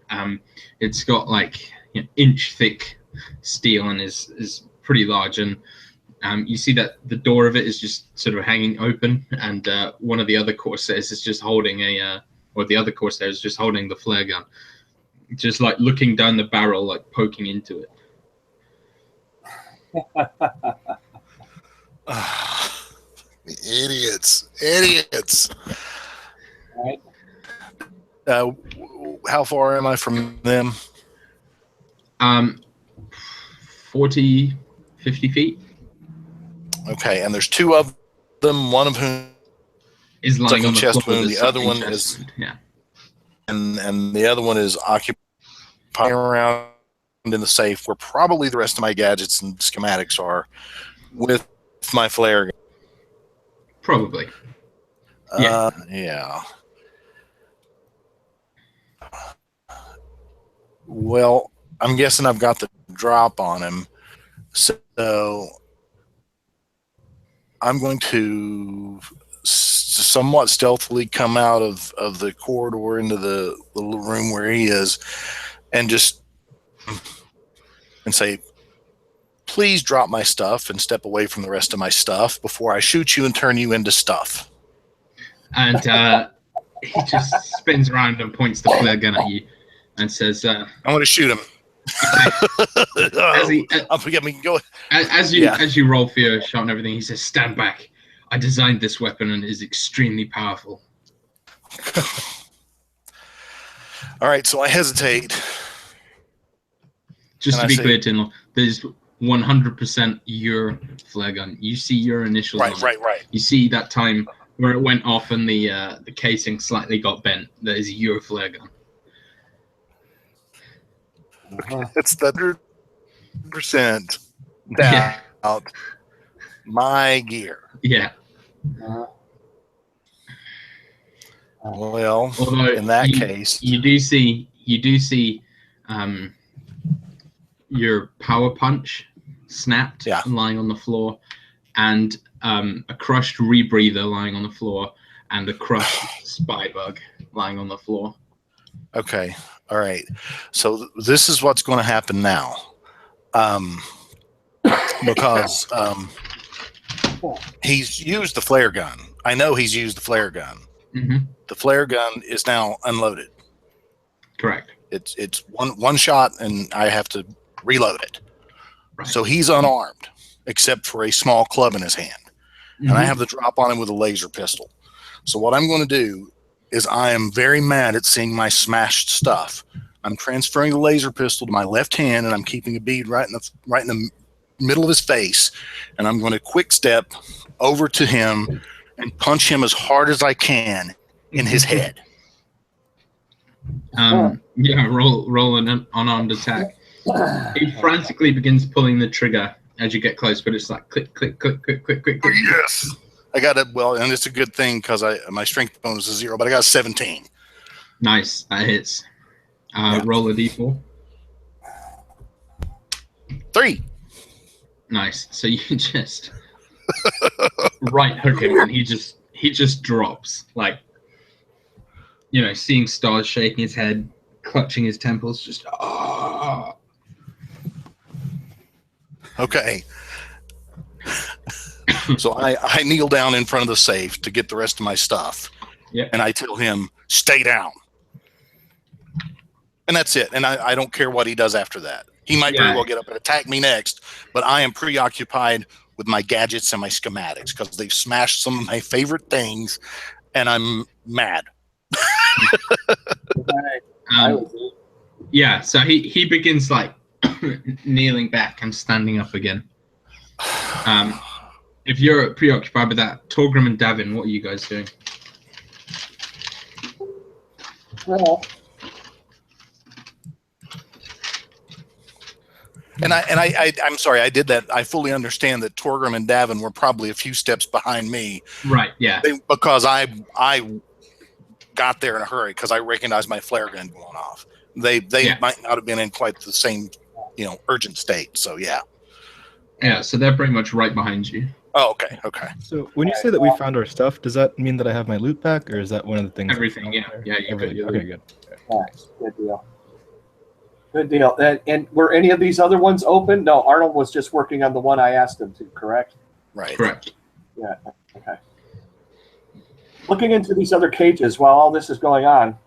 It's got like inch thick steel and is pretty large, and you see that the door of it is just sort of hanging open, and one of the other Corsairs is just holding the other Corsair is just holding the flare gun, just like looking down the barrel, like poking into it. Idiots. Right. How far am I from them? 40, 50 feet. Okay, and there's two of them, one of whom is lying on the chest floor. Wound. The other one is and the other one is occupying around in the safe where probably the rest of my gadgets and schematics are with my flare gun. Probably. Yeah. Well, I'm guessing I've got the drop on him, so I'm going to somewhat stealthily come out of the corridor into the little room where he is, and say, please drop my stuff and step away from the rest of my stuff before I shoot you and turn you into stuff. And he just spins around and points the flare gun at you and says, I'm going to shoot him. As you roll for your shot and everything, he says, stand back. I designed this weapon and it is extremely powerful. All right, so I hesitate. Just to be clear, Tinlaw, there's 100% your flare gun. You see your initials. Right. You see that time where it went off and the casing slightly got bent. That is your flare gun. It's the 100% doubt. my gear. Yeah. Uh, Well, Although in that case, you do see your power punch snapped, Yeah. lying on the floor, and a crushed rebreather lying on the floor, and a crushed spy bug lying on the floor. okay, all right. So this is what's going to happen now, because he's used the flare gun. I know he's used the flare gun. Mm-hmm. The flare gun is now unloaded. Correct. It's one shot, and I have to reload it. Right. So he's unarmed, except for a small club in his hand. And I have the drop on him with a laser pistol. So what I'm going to do is I am very mad at seeing my smashed stuff. I'm transferring the laser pistol to my left hand, and I'm keeping a bead right in the middle of his face. And I'm going to quick step over to him and punch him as hard as I can in his head. Yeah, roll an unarmed attack. He frantically begins pulling the trigger as you get close, but it's like click, click, click, click, click, click, click. Yes, I got it. Well, and it's a good thing because my strength bonus is 0, but I got 17. Nice, that hits. Roll a d4. 3. Nice. So you just right hook him, and he just drops, like, you know, seeing stars, shaking his head, clutching his temples, just Okay. So I kneel down in front of the safe to get the rest of my stuff. Yep. And I tell him, stay down. And that's it. And I don't care what he does after that. He might very well get up and attack me next, but I am preoccupied with my gadgets and my schematics because they've smashed some of my favorite things, and I'm mad. Yeah, so he begins like kneeling back and standing up again. If you're preoccupied with that, Torgrim and Davin, what are you guys doing? well, And I'm sorry, I did that. I fully understand that Torgrim and Davin were probably a few steps behind me. Right, yeah. Because I got there in a hurry because I recognized my flare gun going off. They might not have been in quite the same, urgent state. So yeah. Yeah, so they're pretty much right behind you. Oh, okay. So when you say that we found our stuff, does that mean that I have my loot back, or is that one of the things? Everything, yeah. Yeah, you got your Okay, loot. good. nice. Good deal. And were any of these other ones open? No, Arnold was just working on the one I asked him to, correct? Right. Correct. Yeah, okay. Looking into these other cages while all this is going on,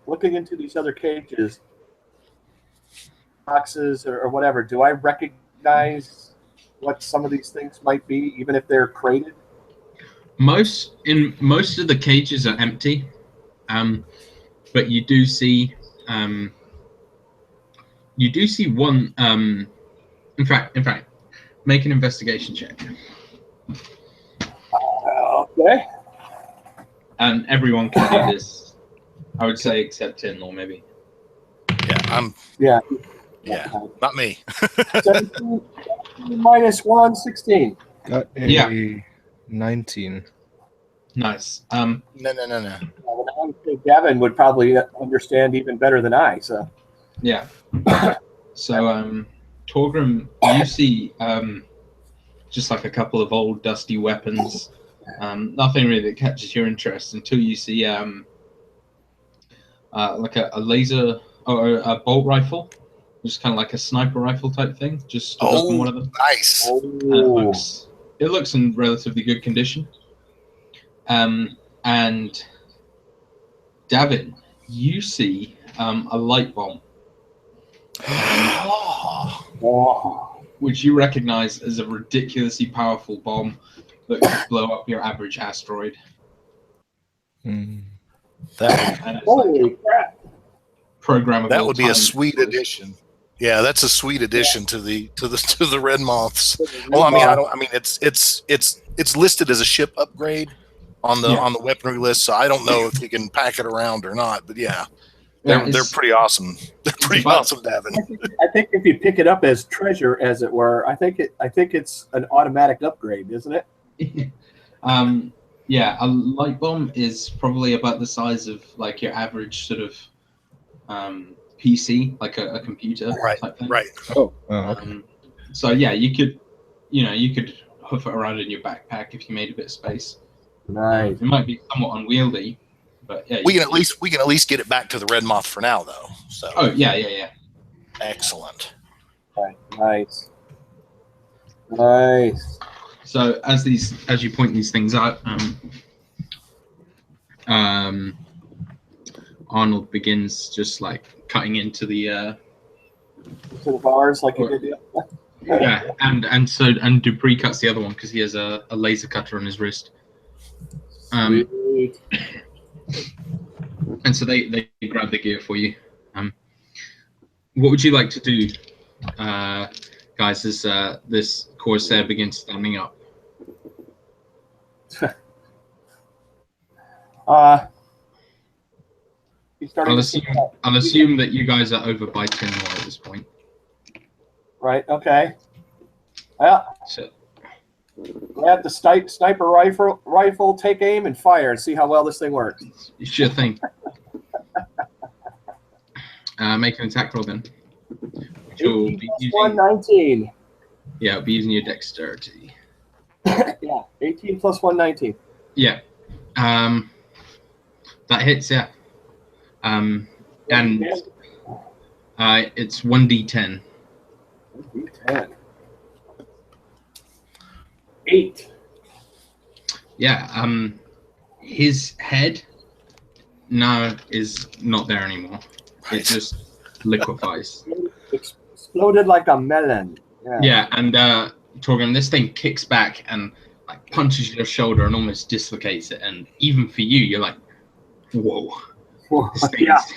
boxes or whatever, do I recognize what some of these things might be, even if they're crated? Most of the cages are empty, but you do see one. In fact, make an investigation check. Okay. And everyone can do this, I would say, except Tinlor, maybe. Yeah. Not me. 17 minus 1, 16. Got a 19. Nice. No. Well, I would think Gavin would probably understand even better than I. So. Yeah. So, Torgrim, you see just like a couple of old dusty weapons. Nothing really that catches your interest until you see like a laser or a bolt rifle, just kind of like a sniper rifle type thing. Just stood up on one of them. Nice. It looks in relatively good condition. And Davin, you see a light bomb, which you recognize as a ridiculously powerful bomb that could blow up your average asteroid. Holy crap! Programmable. That would be a time sweet explosive. addition. Yeah, that's a sweet addition to the Redmoths. Well, I mean, it's listed as a ship upgrade on the weaponry list, so I don't know if you can pack it around or not. But yeah, they're pretty awesome. They're pretty awesome, Davin. I think if you pick it up as treasure, as it were, I think it's an automatic upgrade, isn't it? Yeah, a light bomb is probably about the size of like your average sort of PC, like a computer Right. type thing. Right. Oh, okay. So yeah, you could hoof it around in your backpack if you made a bit of space. Nice. It might be somewhat unwieldy, but yeah, We can at least get it back to the Redmoth for now, though. So. Oh yeah. Excellent. Okay. Nice. Nice. So as you point these things out, Arnold begins just like cutting into the To the bars like you did. yeah, and Dupree cuts the other one because he has a laser cutter on his wrist. Sweet. And so they grab the gear for you. What would you like to do, guys, as this Corsair begins standing up? He's starting I'll assume that you guys are over by 10 more at this point. Right. Okay. Well, So grab the sniper rifle, take aim, and fire, and see how well this thing works. sure thing. Make an attack roll then. Which will be using, 119. yeah, it'll be using your dexterity. Yeah, 18 plus 119. Yeah. That hits, yeah. And it's 1d10. 10. 8. Yeah, his head now is not there anymore. It just liquefies. Exploded like a melon. Yeah, and Torgrim, this thing kicks back and like punches your shoulder and almost dislocates it. And even for you, you're like, whoa. This thing Yeah. is-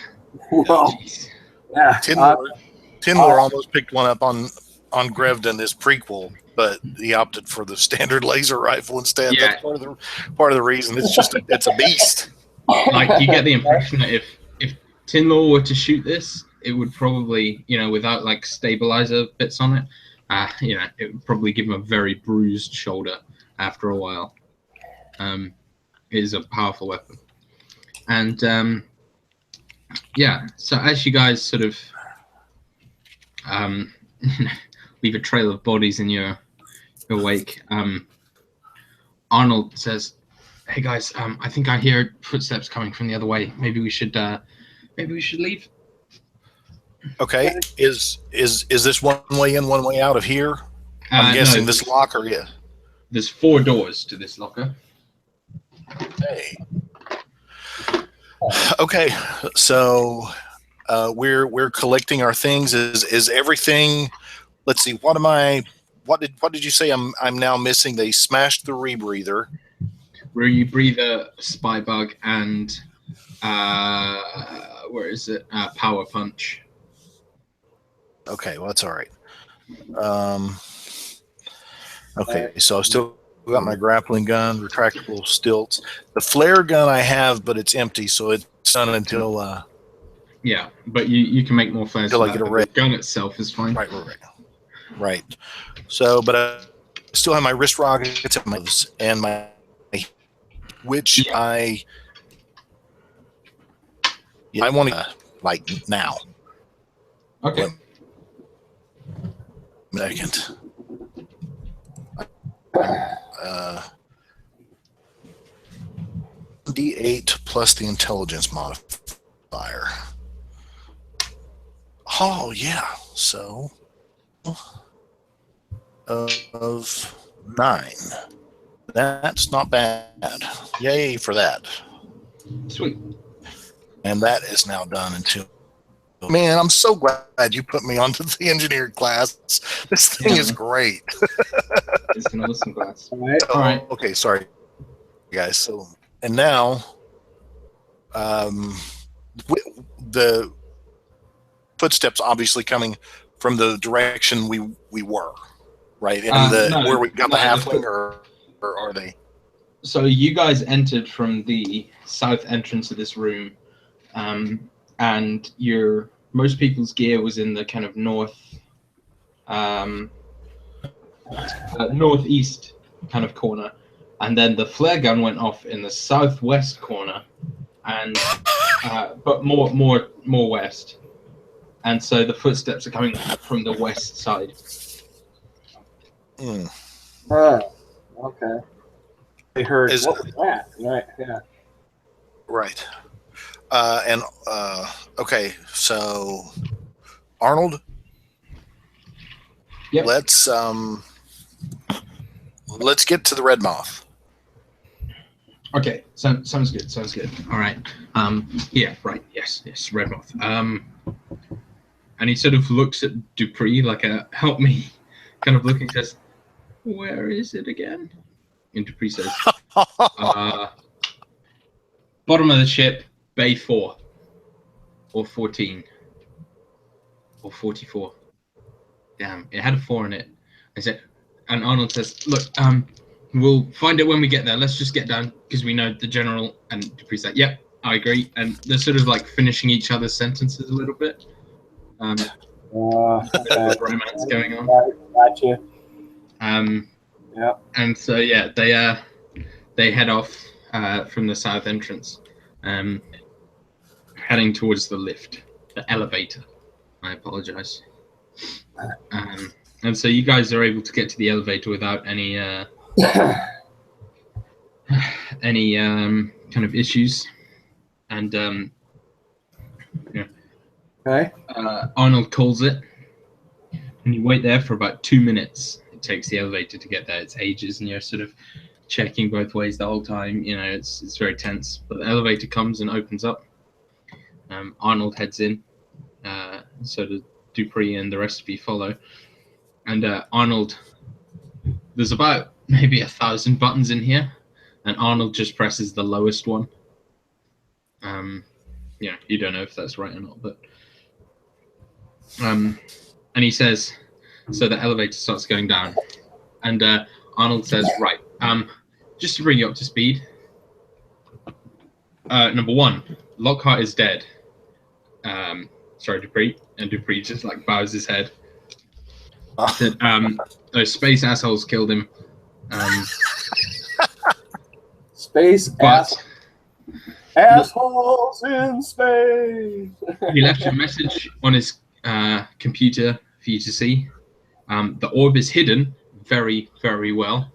Whoa. jeez. Yeah. Tinmore almost picked one up on Grevden, this prequel, but he opted for the standard laser rifle instead. Yeah. That's part of the reason. It's a beast. Like you get the impression that if Tinlaw were to shoot this, it would probably, without like stabilizer bits on it, it would probably give him a very bruised shoulder after a while. It is a powerful weapon. And yeah, so as you guys sort of leave a trail of bodies in your wake, Arnold says, "Hey guys, I think I hear footsteps coming from the other way. Maybe we should leave." Okay, is this one way in, one way out of here? I'm guessing this locker. Yeah. There's 4 doors to this locker. Hey. Okay, so we're collecting our things. Is everything? Let's see. What did you say? I'm now missing. They smashed the rebreather. Where you breathe a spy bug and where is it? Power punch. Okay, well that's all right. Okay, so I still got my grappling gun, retractable stilts. The flare gun I have, but it's empty, so it's done until. Yeah, but you can make more flares. Until I get a red. The gun itself is fine. Right. So, but I still have my wrist rockets and my, which I want to like now. Okay. Second. D8 plus the intelligence modifier. Oh yeah, so of 9. That's not bad. Yay for that. Sweet. And that is now done until. Man, I'm so glad you put me onto the engineering class. This thing is great. It's an awesome class. All right. All right. Okay, sorry, guys. So, and now, the footsteps obviously coming from the direction we were, right? And where we got the halfling, or are they? So you guys entered from the south entrance of this room, and most people's gear was in the kind of northeast kind of corner, and then the flare gun went off in the southwest corner, and but more west, and so the footsteps are coming from the west side. Okay. They heard. What was that? Right. Yeah. Right. Okay, so Arnold. Yep. Let's get to the Redmoth. Okay, sounds good. Sounds good. All right. Yeah. Right. Yes. Redmoth. And he sort of looks at Dupree like a help me kind of looking. Says, "Where is it again?" And Dupree says, "Bottom of the ship, Bay 4, or 14, or 44. Damn, it had a 4 in it." I said, and Arnold says, "Look, we'll find it when we get there. Let's just get down because we know the general." And Dupree's like, "Yep, I agree." And they're sort of like finishing each other's sentences a little bit. A bit of romance going on. Gotcha. Yeah. And so yeah, they head off from the south entrance, heading towards the lift, the elevator. I apologize. And so you guys are able to get to the elevator without any kind of issues, and yeah. Okay. Arnold calls it, and you wait there for about 2 minutes. It takes the elevator to get there. It's ages, and you're sort of checking both ways the whole time. You know, it's very tense. But the elevator comes and opens up. Arnold heads in, so do Dupree and the rest of you follow. And Arnold, there's about maybe 1,000 buttons in here, and Arnold just presses the lowest one. Yeah, you don't know if that's right or not, but and he says, so the elevator starts going down, and Arnold says, right, just to bring you up to speed, number 1, Lockhart is dead. Sorry, Dupree. And Dupree just like bows his head. Said, those space assholes killed him. Space assholes in space. He left a message on his computer for you to see. The orb is hidden very, very well.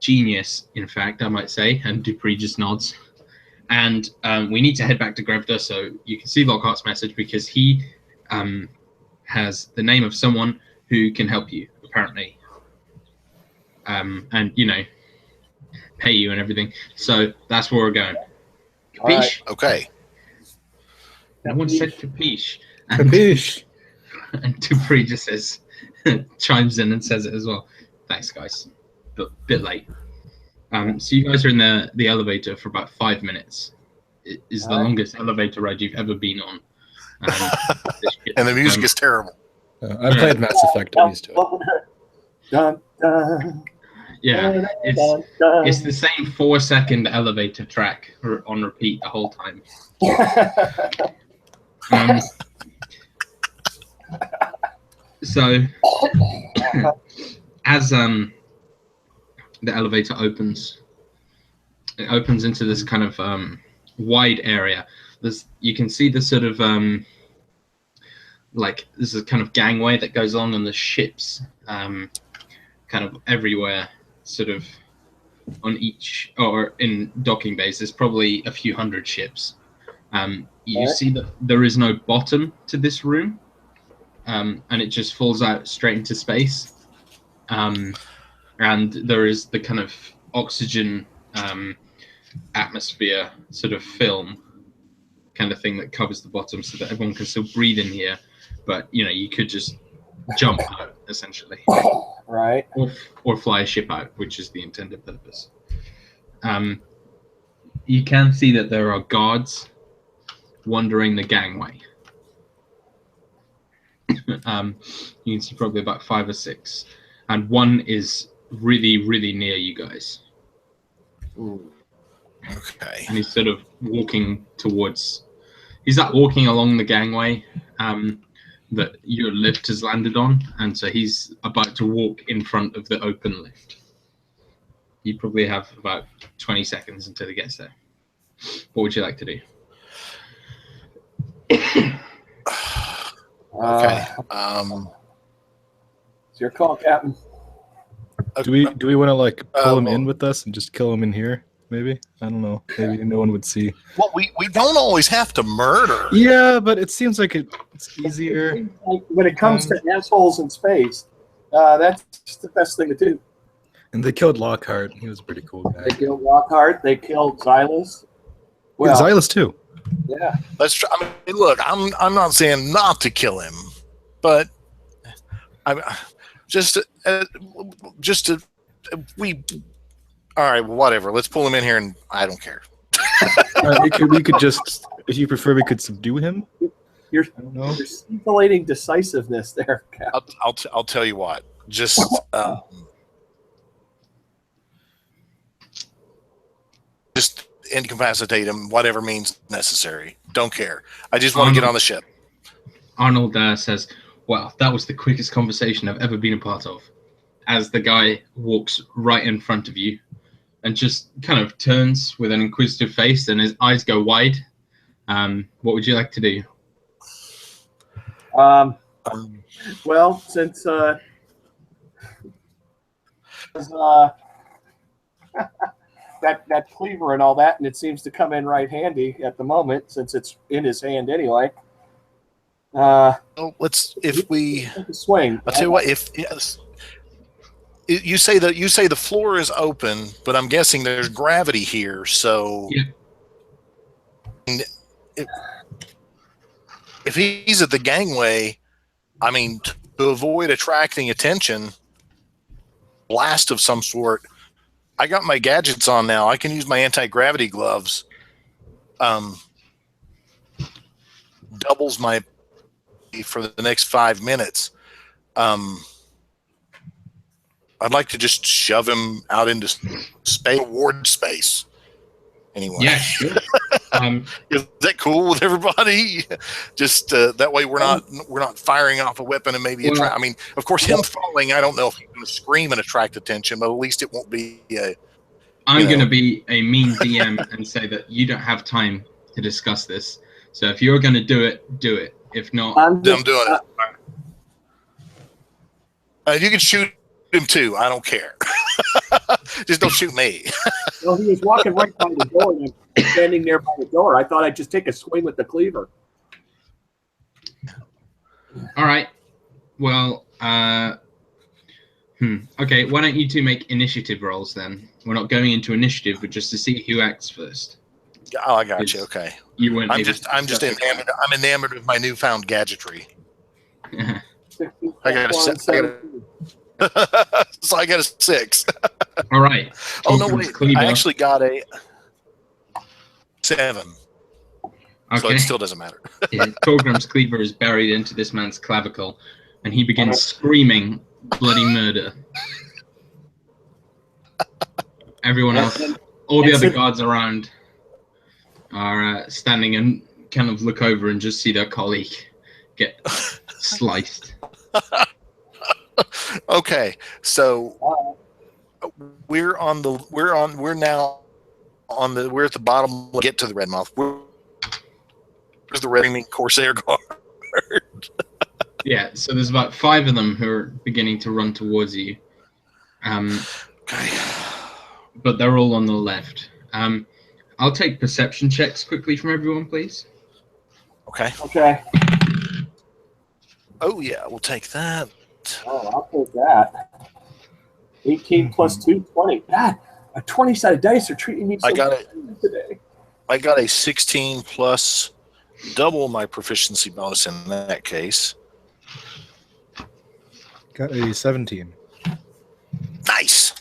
Genius, in fact, I might say. And Dupree just nods. And we need to head back to Grevda so you can see Lockhart's message, because he has the name of someone who can help you, apparently. And, you know, pay you and everything. So that's where we're going. Capiche? Right. Okay. No one said capiche. Capiche. And Dupree just says, chimes in and says it as well. Thanks, guys. But a bit late. So you guys are in the elevator for about 5 minutes. It is the longest elevator ride you've ever been on. And the music is terrible. I've played Mass Effect. I'm used to it. Dun, dun, Yeah, it's the same 4-second elevator track on repeat the whole time. So as the elevator opens, it opens into this kind of wide area. You can see the sort of like there's a kind of gangway that goes on, and the ships kind of everywhere, sort of on each, or in docking bays. There's probably a few hundred ships. You see that there is no bottom to this room, and it just falls out straight into space. And there is the kind of oxygen atmosphere sort of film kind of thing that covers the bottom so that everyone can still breathe in here. But, you know, you could just jump out, essentially. Right. Or fly a ship out, which is the intended purpose. You can see that there are guards wandering the gangway. You can see probably about 5 or 6. And one is really, really near you guys. Ooh. Okay. And he's sort of walking towards... He's like walking along the gangway that your lift has landed on. And so he's about to walk in front of the open lift. You probably have about 20 seconds until he gets there. What would you like to do? Okay. It's your call, Captain. Do we want to like pull him well- in with us and just kill him in here? Maybe, I don't know. Maybe no one would see. Well, we don't always have to murder. Yeah, but it seems like it's easier. Like, when it comes to assholes in space, that's the best thing to do. And they killed Lockhart. He was a pretty cool guy. They killed Lockhart. They killed Xylus. Well, Xylus too. Yeah. Let's try. I mean, look, I'm not saying not to kill him, but I'm just we. All right, whatever. Let's pull him in here, and I don't care. We could just, if you prefer, we could subdue him. You're I don't know. stimulating decisiveness there, Cap. I'll tell you what. Just incapacitate him, whatever means necessary. Don't care. I just want to get on the ship. Arnold says, "Wow, that was the quickest conversation I've ever been a part of." As the guy walks right in front of you and just kind of turns with an inquisitive face and his eyes go wide. What would you like to do? Well, since that cleaver and all that, and it seems to come in right handy at the moment since it's in his hand anyway. Well, if we Take a swing. I'll tell you what, you say the floor is open, but I'm guessing there's gravity here, so Yeah. if he's at the gangway, I mean, to avoid attracting attention, blast of some sort. I got my gadgets on now. I can use my anti-gravity gloves. Doubles my for the next 5 minutes. I'd like to just shove him out into space, ward space. Anyway, Yeah, sure. Is that cool with everybody? Just that way we're not firing off a weapon and maybe I mean, of course, him falling. I don't know if he's going to scream and attract attention, but at least it won't be. I'm going to be a mean DM and say that you don't have time to discuss this. So if you're going to do it, do it. If not, I'm doing it. You can shoot him too. I don't care. Just don't shoot me. Well, he was walking right by the door, and I'm standing there by the door. I thought I'd just take a swing with the cleaver. all right. Well, okay. Why don't you two make initiative rolls then? We're not going into initiative, but just to see who acts first. Oh, I got you. Okay. You weren't. I'm just enamored. I'm enamored with my newfound gadgetry. I got a 17. So I got a 6. All right. Oh no, Pilgrim's wait! Cleaver. I actually got a 7. Okay. So it still doesn't matter. Yeah, Pilgrim's Cleaver is buried into this man's clavicle, and he begins screaming bloody murder. Everyone else, all the other guards around, are standing and kind of look over and just see their colleague get sliced. Okay, so we're at the bottom. Get to the Redmoth. Where's the Red Corsair Guard? Yeah, so there's about 5 of them who are beginning to run towards you. Okay. But they're all on the left. I'll take perception checks quickly from everyone, please. Okay. Okay. Oh yeah, we'll take that. Oh, I'll take that. 18 plus 2, 20. God, a 20-sided dice are treating me so I got it today. I got a 16 plus double my proficiency bonus in that case. Got a 17. Nice.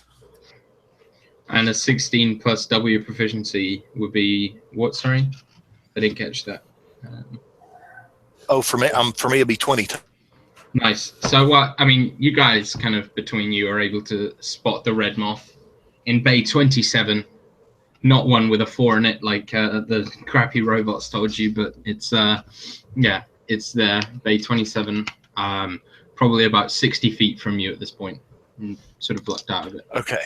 And a 16 plus W proficiency would be what? Sorry, I didn't catch that. For me, it'd be 20. Nice. So what? I mean, you guys kind of between you are able to spot the Redmoth in Bay 27. Not one with a 4 in it, like the crappy robots told you, but it's it's there. Bay 27, probably about 60 feet from you at this point, sort of blocked out of it. Okay.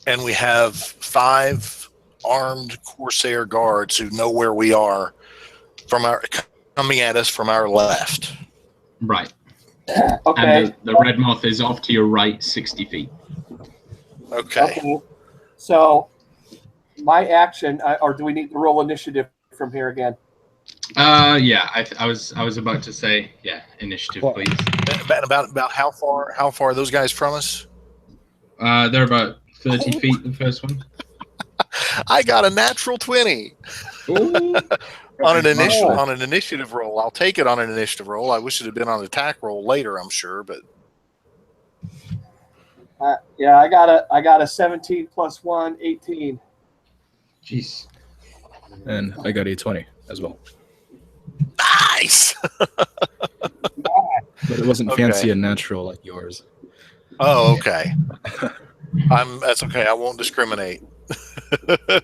and we have 5 armed Corsair guards who know where we are coming at us from our left. Right. Okay. And the red moth is off to your right, 60 feet. Okay. So my action, or do we need to roll initiative from here again? Yeah. I was about to say, yeah, initiative, please. About how far are those guys from us? They're about 30 feet. The first one. I got a natural 20. Ooh. on an initiative roll. I'll take it on an initiative roll. I wish it had been on an attack roll later, I'm sure, but Yeah, I got a 17 plus 1, 18. Jeez. And I got a 20 as well. nice. But it wasn't Okay. fancy and natural like yours. Oh, okay. That's okay. I won't discriminate.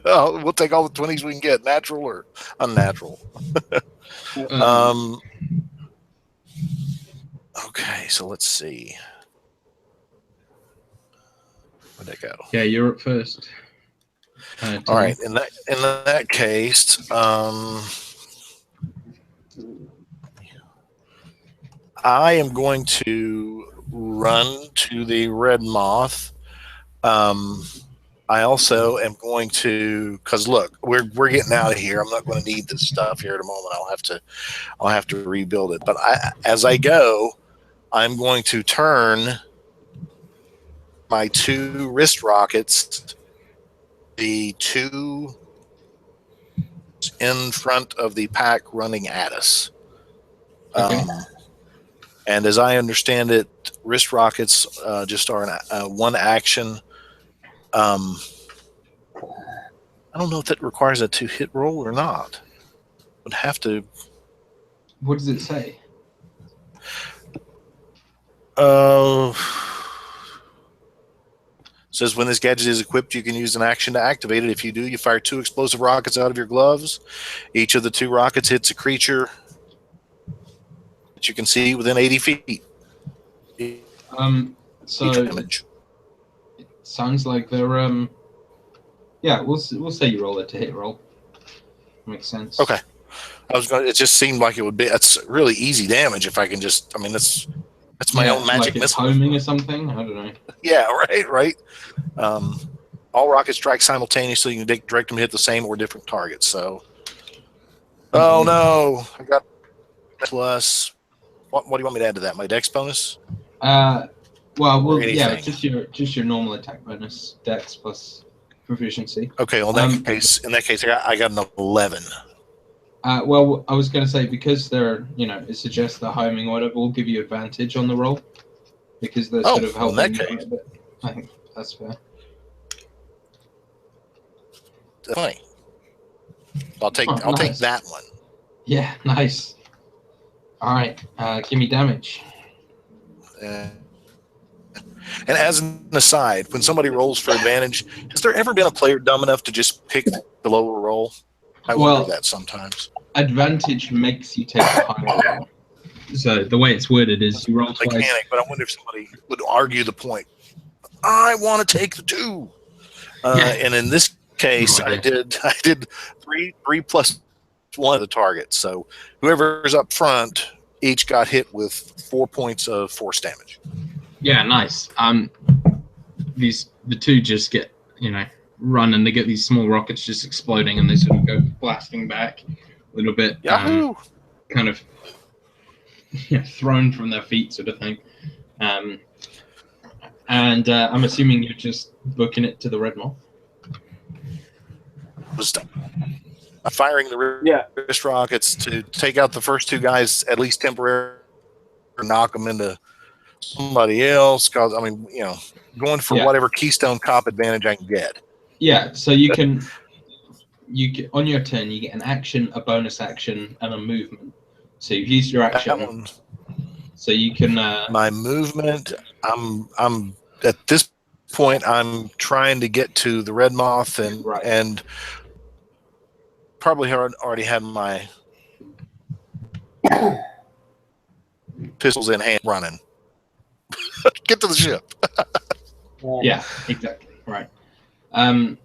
We'll take all the 20s we can get, natural or unnatural. Okay, so let's see. Where'd that go? Yeah, you're up first. All right. In that case, I am going to run to the red moth. I also am going to, because look, we're getting out of here. I'm not going to need this stuff here at a moment. I'll have to rebuild it. But as I go, I'm going to turn my 2 wrist rockets, the 2 in front of the pack running at us. Okay. And as I understand it, wrist rockets just are one action. I don't know if that requires a 2-hit roll or not. Would have to. What does it say? Says when this gadget is equipped, you can use an action to activate it. If you do, you fire 2 explosive rockets out of your gloves. Each of the 2 rockets hits a creature that you can see within 80 feet. So damage. it sounds like they're yeah, we'll say you roll it to hit roll. Makes sense. Okay. It just seemed like it would be. That's really easy damage if I can just. I mean, that's my own magic like missile. Homing or something. I don't know. Yeah. Right. All rockets strike simultaneously. You can direct them to hit the same or different targets. So. Oh no! I got plus. What do you want me to add to that? My dex bonus? Well, yeah, anything? just your normal attack bonus, dex plus proficiency. Okay. Well, in that case, I got an 11. Well, I was going to say, because they're, it suggests the homing or whatever will give you advantage on the roll, because they're sort of helping in that you case. a bit. I think that's fair. Funny. I'll take that one. Yeah, nice. All right, give me damage. And as an aside, when somebody rolls for advantage, has there ever been a player dumb enough to just pick the lower roll? I wonder that sometimes. Advantage makes you take the higher roll. So the way it's worded is you roll twice. Mechanic, but I wonder if somebody would argue the point. I want to take the 2. And in this case, I did 3 plus 1 of the target. So whoever's up front each got hit with 4 points of force damage. Yeah, nice. The 2 just get run, and they get these small rockets just exploding, and they sort of go blasting back a little bit. Yahoo! Kind of thrown from their feet, sort of thing. And I'm assuming you're just booking it to the red moth. Firing the wrist rockets to take out the first 2 guys, at least temporarily, knock them into somebody else. Because going for whatever Keystone Cop advantage I can get. Yeah, so you can on your turn you get an action, a bonus action, and a movement. So you've used your action, so you can. My movement. I'm at this point. I'm trying to get to the red moth and probably already had my pistols in hand running. Get to the ship. Yeah, exactly. Right. So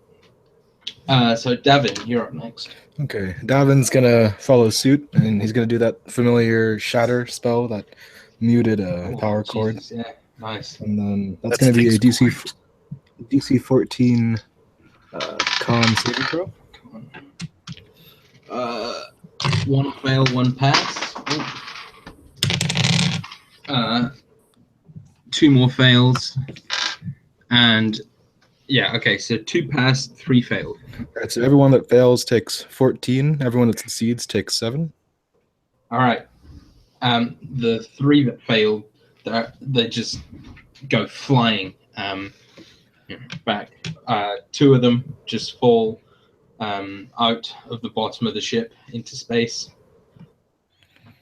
Davin, you're up next. Okay, Davin's gonna follow suit, and he's gonna do that familiar shatter spell that muted a power cord, Jesus, yeah, nice. and then that's That gonna be a thing's DC 14 con saving throw. Come on. One fail, one pass. Two more fails, and yeah, okay. So 2 pass, 3 fail. All right, so everyone that fails takes 14. Everyone that succeeds takes 7. All right. The 3 that failed, they just go flying back. 2 of them just fall out of the bottom of the ship into space,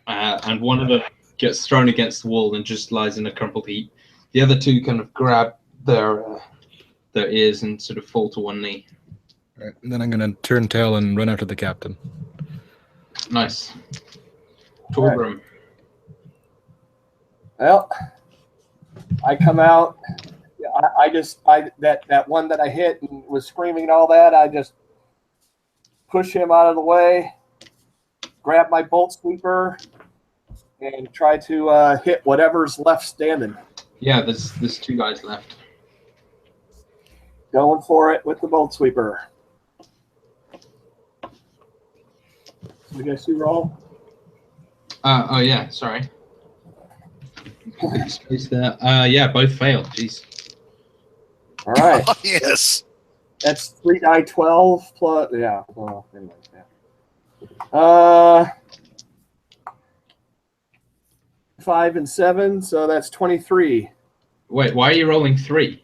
and one of them gets thrown against the wall and just lies in a crumpled heap. The other 2 kind of grab their ears and sort of fall to one knee. All right, and then I'm gonna turn tail and run after the captain. Nice. Torgrim. Well, I come out. That one that I hit and was screaming and all that. I just push him out of the way, grab my bolt sweeper, and try to hit whatever's left standing. Yeah, there's 2 guys left. Going for it with the bolt sweeper. You guys see roll? Oh yeah, sorry. Space there. Yeah, both failed. Jeez. All right. Oh, yes. That's 3 die 12 plus. Yeah. Well, anyway. Yeah. 5 and 7, so that's 23. Wait, why are you rolling 3?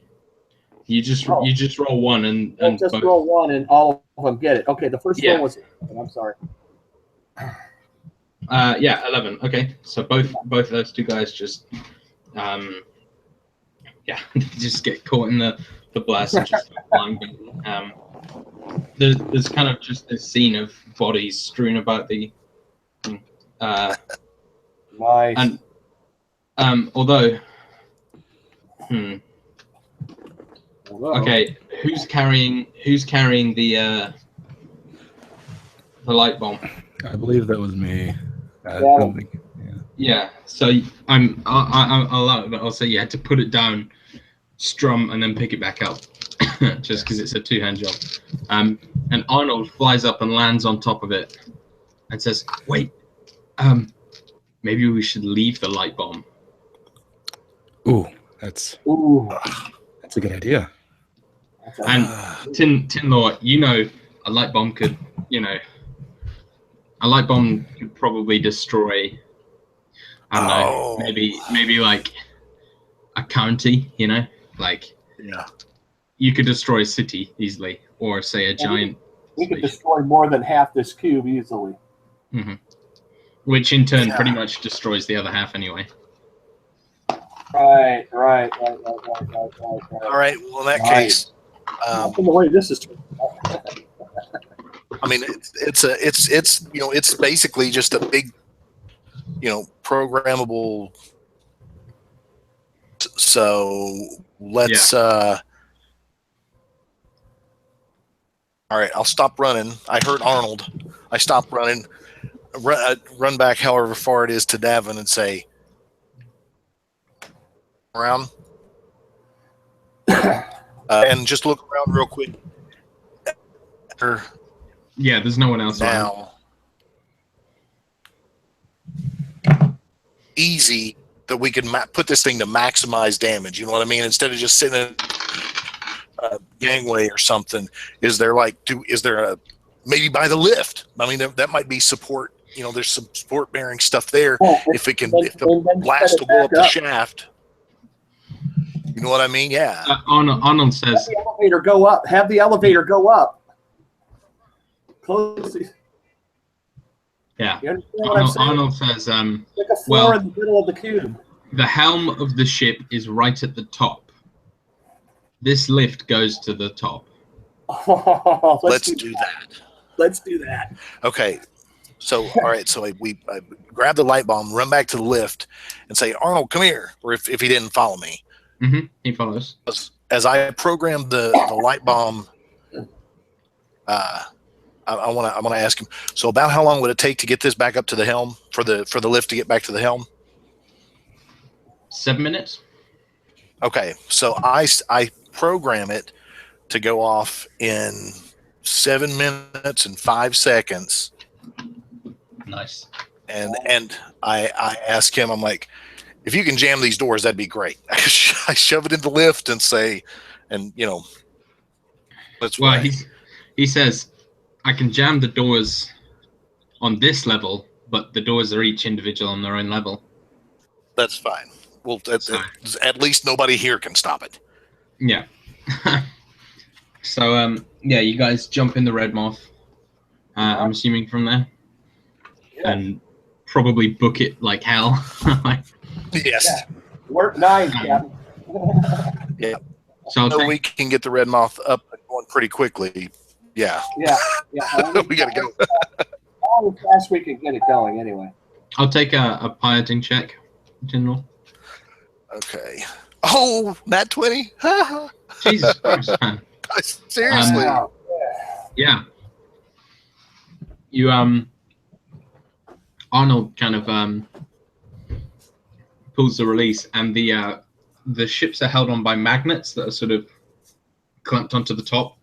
You just roll 1 and Just both. roll 1 and all of them get it. Okay, the first Yeah. one was. I'm sorry. Yeah, 11. Okay, so both of those 2 guys just yeah, just get caught in the blast and just flying. There's kind of just this scene of bodies strewn about the Nice. and although Hello. okay, who's carrying the light bomb? I believe that was me. Yeah. Don't think- yeah. Yeah, so I'll say you had to put it down, strum, and then pick it back up, just because it's a 2-hand job. And Arnold flies up and lands on top of it, and says, "Wait, maybe we should leave the light bomb." Ooh, that's a good idea. And Tinlaw, a light bomb could, a light bomb could probably destroy. I don't know, maybe like a county, like Yeah. you could destroy a city easily, or say a giant We could station. destroy more than half this cube easily. Hmm. Which in turn Yeah. pretty much destroys the other half anyway. Right. All right. Well, in that case, From the way this is. I mean, it's basically just a big, programmable. So let's. All right, I'll stop running. I heard Arnold. I stopped running. Run back, however far it is, to Davin and say, "Around." And just look around real quick. Yeah, there's no one else around. Now, easy that we can put this thing to maximize damage. You know what I mean? Instead of just sitting in a gangway or something, is there a maybe by the lift? I mean, that might be support. There's some support bearing stuff there. If the blast will go up the shaft. You know what I mean? Yeah. Arnold says, Have the elevator go up. Have the elevator go up. Close. yeah. You understand what I'm saying? Arnold says, Like a floor in the middle of the cube. the helm of the ship is right at the top. This lift goes to the top. Let's do that. Let's do that. Okay. So, all right. So I grab the light bomb, run back to the lift, and say, "Arnold, come here." Or if he didn't follow me, He follows. as I programmed the light bomb, I want to ask him. So, about how long would it take to get this back up to the helm for the lift to get back to the helm? 7 minutes. Okay, so I program it to go off in 7 minutes and 5 seconds. Nice. And I ask him, I'm like, if you can jam these doors, that'd be great. I shove it in the lift and say, and let's Well, play. he says, I can jam the doors on this level, but the doors are each individual on their own level. That's fine. Well, at least nobody here can stop it. Yeah. So, yeah, you guys jump in the Redmoth. I'm assuming from there. Yeah. And probably book it like hell. Yes. Yeah. Work 9, Captain. Yeah. So I'll we can get the Redmoth up and going pretty quickly. Yeah. Yeah. We got to go. How fast we can get it going, anyway. I'll take a piloting check, General. Okay. Oh, nat 20? Jesus Christ, man. Seriously. Yeah. You Arnold kind of pulls the release, and the ships are held on by magnets that are sort of clamped onto the top,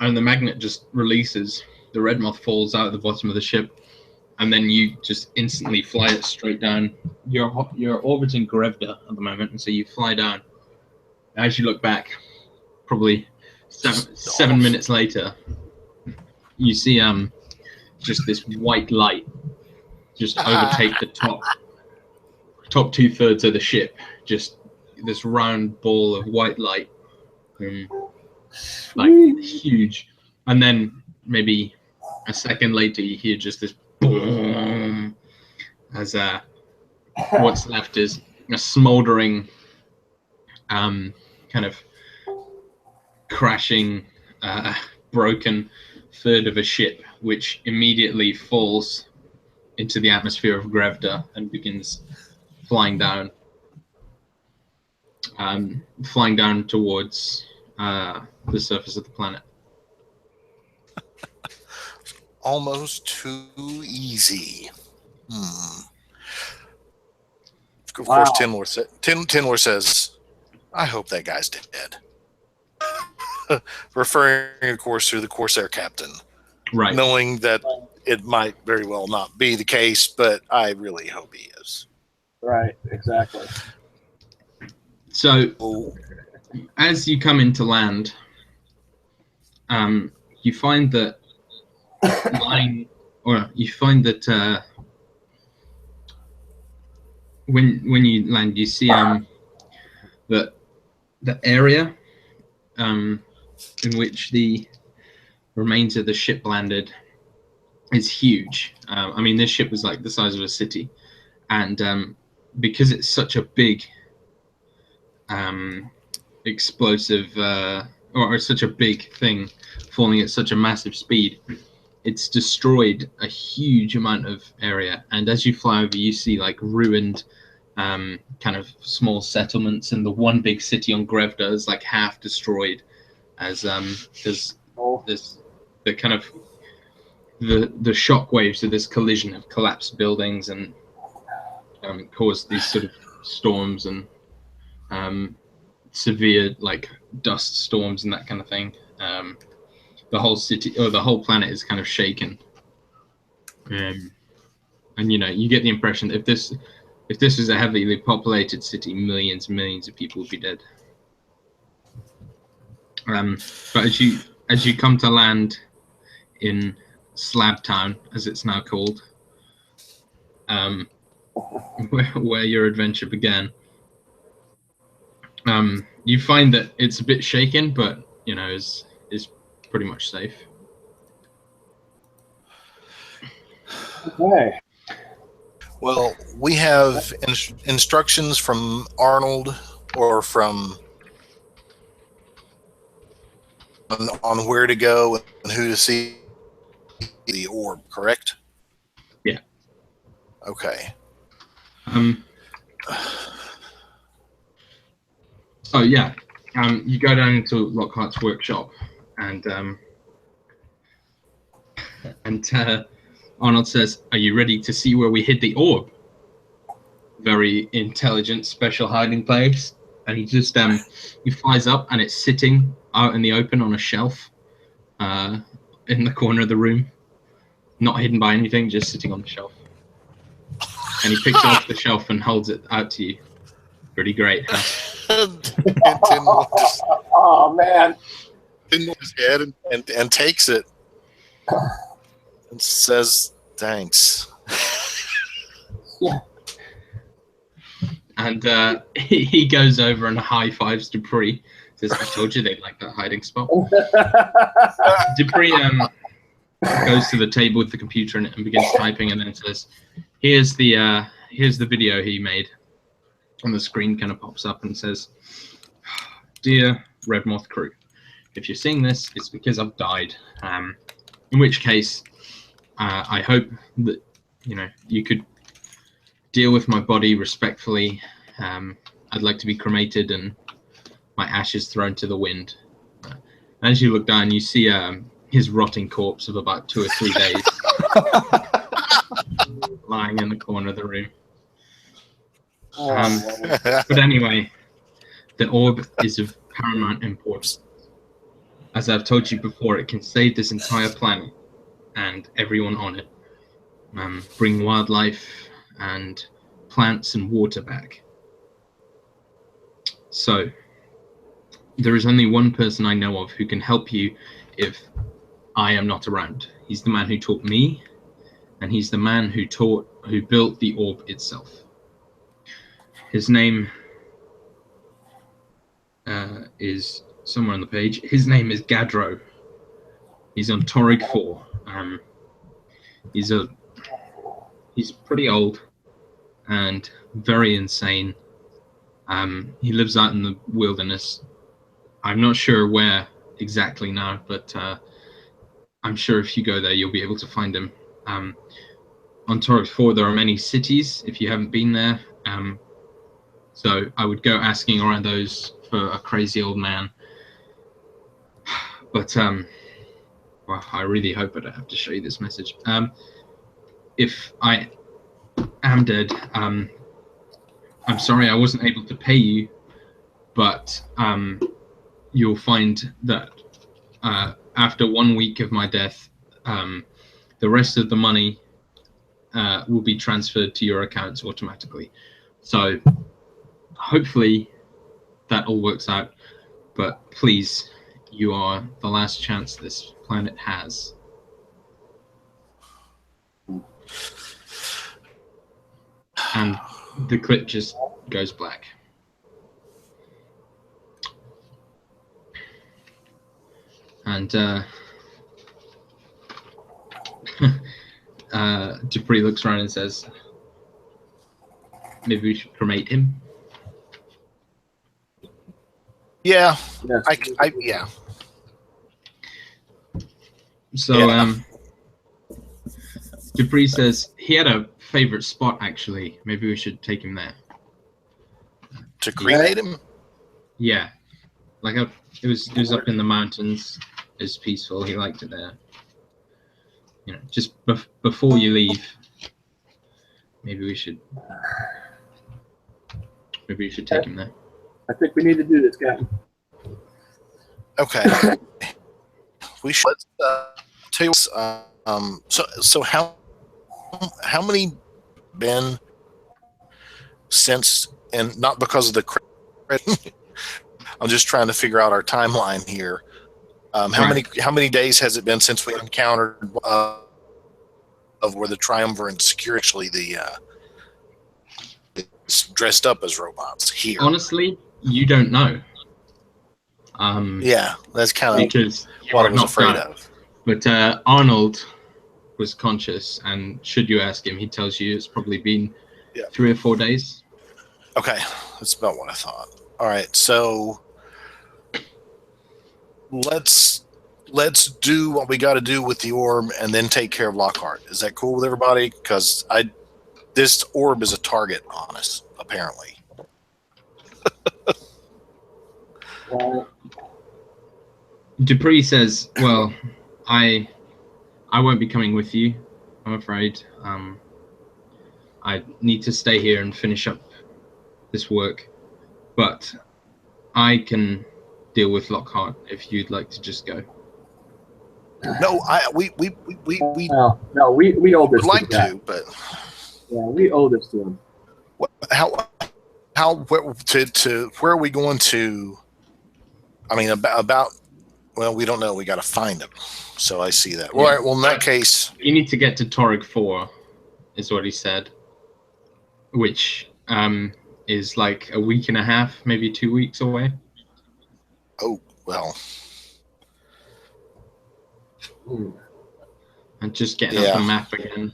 and the magnet just releases. The Redmoth falls out at the bottom of the ship, and then you just instantly fly it straight down. You're orbiting Grevda at the moment, and so you fly down. As you look back, probably seven minutes later, you see just this white light just overtake the top 2/3 of the ship. Just this round ball of white light, like huge. And then maybe a second later, you hear just this boom, as what's left is a smoldering, kind of crashing, broken third of a ship, which immediately falls into the atmosphere of Grevda and begins flying down towards the surface of the planet. Almost too easy. Of course, Tinlor says, I hope that guy's dead. Referring, of course, to the Corsair captain. Right. Knowing that it might very well not be the case, but I really hope he is. Right, exactly. So, as you come into land, you find that when you land, you see that the area in which the remains of the ship landed is huge. I mean, this ship was like the size of a city, and because it's such a big explosive or such a big thing falling at such a massive speed, it's destroyed a huge amount of area. And as you fly over, you see like ruined kind of small settlements, and the one big city on Grevda is like half destroyed, as there's the kind of the shock waves of this collision have collapsed buildings and caused these sort of storms and severe like dust storms and that kind of thing. The whole city or the whole planet is kind of shaken, and you get the impression that if this was a heavily populated city, millions and millions of people would be dead. But as you come to land in Slab Town, as it's now called, where your adventure began, you find that it's a bit shaken, but is pretty much safe. Okay. Well, we have instructions from Arnold or from on where to go and who to see the orb, correct? Yeah. Okay. So yeah, You go down into Lockhart's workshop, and Arnold says, "Are you ready to see where we hid the orb?" Very intelligent special hiding place. And he just he flies up, and it's sitting out in the open on a shelf in the corner of the room, not hidden by anything, just sitting on the shelf. And he picks it off the shelf and holds it out to you. Pretty great, huh? Oh man! In his head and takes it and says thanks. Yeah. And he goes over and high fives Dupree. Says, "I told you they'd like that hiding spot." Dupree goes to the table with the computer and begins typing, and then says, "Here's the video he made." On the screen, kind of pops up and says, "Dear Redmoth crew, if you're seeing this, it's because I've died. In which case, I hope that you could deal with my body respectfully. I'd like to be cremated and my ashes thrown to the wind." As you look down, you see his rotting corpse of about 2 or 3 days lying in the corner of the room. But anyway, the orb is of paramount importance. As I've told you before, it can save this entire planet and everyone on it. Bring wildlife and plants and water back. So, there is only one person I know of who can help you if I am not around. He's the man who taught me, and he's the man who built the orb itself. His name is somewhere on the page. His name is Gadro. He's on Torig 4. He's pretty old and very insane. He lives out in the wilderness. I'm not sure where exactly now, but I'm sure if you go there, you'll be able to find him. On Torig 4, there are many cities, if you haven't been there. So I would go asking around those for a crazy old man. But, well, I really hope I don't have to show you this message. If I am dead, I'm sorry I wasn't able to pay you, but you'll find that after 1 week of my death, the rest of the money will be transferred to your accounts automatically. So hopefully that all works out, but please, you are the last chance this planet has. And the clip just goes black. And Dupree looks around and says, "Maybe we should cremate him." Yeah, Yes. yeah. So Yeah. Dupree says he had a favorite spot actually. Maybe we should take him there. To cremate him? Yeah, like it was up in the mountains. It was peaceful. He liked it there. Just before you leave, maybe we should take him there. I think we need to do this, Captain. Okay. We should. Tell you so how many been since, and not because of the credit. I'm just trying to figure out our timeline here. How many days has it been since we encountered of where the triumvirate securely dressed up as robots here? Honestly, you don't know. Yeah, that's kind of because what I was afraid of. But Arnold was conscious, and should you ask him, he tells you it's probably been 3 or 4 days. Okay, that's about what I thought. All right, so let's do what we got to do with the orb, and then take care of Lockhart. Is that cool with everybody? Because this orb is a target on us, apparently. Dupree says, "Well, I won't be coming with you. I'm afraid. I need to stay here and finish up this work, but I can deal with Lockhart if you'd like to just go." No, we No, we owe this would like to the guy. to, but Yeah, we owe this to him. where are we going to? I mean, about well, we don't know. We got to find him. So I see that. Yeah. All right. Well, in that case, You need to get to Torrig 4, is what he said, which is like a week and a half, maybe 2 weeks away. oh well. And just getting up Yeah. the map again.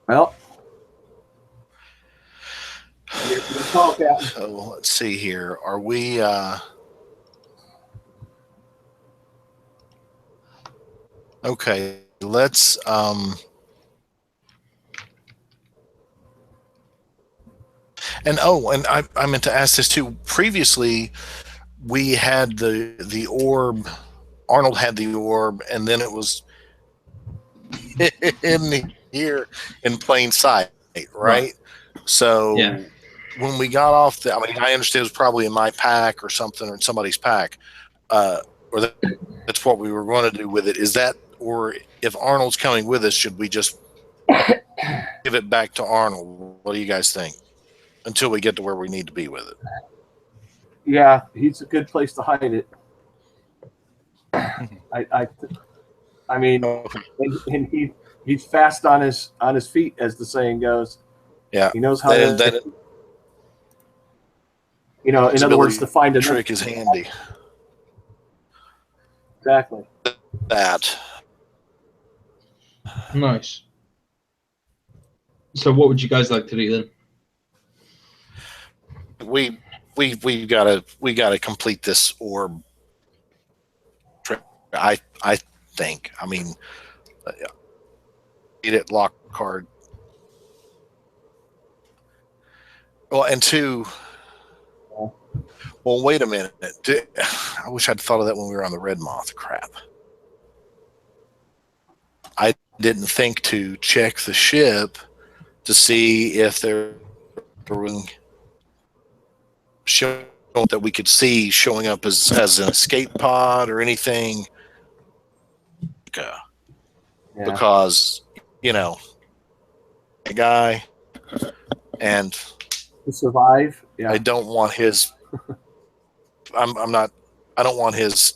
Well, your call, Captain. So let's see here. Are we? Okay. Let's. And I meant to ask this too. Previously, we had the orb. Arnold had the orb, and then it was here in plain sight, right? So Yeah. when we got off, I mean, I understand it was probably in my pack or something, or in somebody's pack, or that's what we were going to do with it. Is that, or if Arnold's coming with us, should we just give it back to Arnold? What do you guys think? Until we get to where we need to be with it. Yeah, he's a good place to hide it. I mean, and he's fast on his feet, as the saying goes. Yeah, he knows how to. In other words, to find a trick is handy. Exactly. That. Nice. So what would you guys like to do then? We gotta complete this orb. I think. I mean, get it Lockhart. Well, and two. Well, wait a minute. I wish I'd thought of that when we were on the Redmoth. Crap. I didn't think to check the ship to see if there were show that we could see showing up as an escape pod or anything. Yeah. Because, a guy and to survive. Yeah. I don't want his I don't want his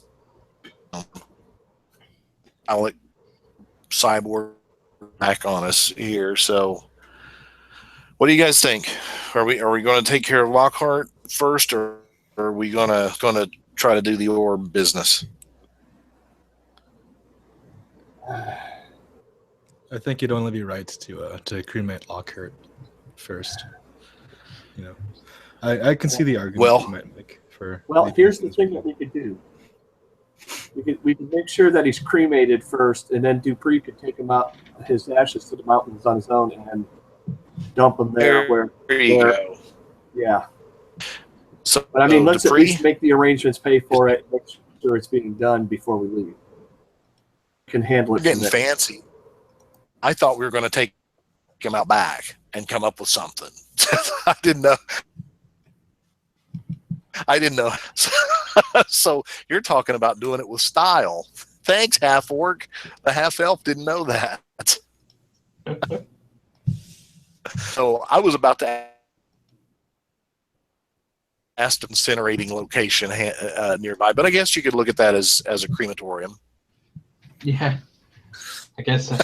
Alec cyborg back on us here. So what do you guys think? Are we going to take care of Lockhart first, or are we going to try to do the orb business? I think it'd only be right to cremate Lockhart first. I can see the argument you might make for. Well, here's the thing that we could do. We could make sure that he's cremated first, and then Dupree could take him out, his ashes to the mountains on his own, and dump them there. There you go. Yeah. So, but I mean, let's Dupree, at least make the arrangements, pay for it, make sure it's being done before we leave. We can handle it. We're getting fancy. I thought we were going to take him out back and come up with something. I didn't know. So you're talking about doing it with style. Thanks, half orc. The half elf didn't know that. So I was about to ask an incinerating location nearby, but I guess you could look at that as a crematorium. Yeah, I guess so.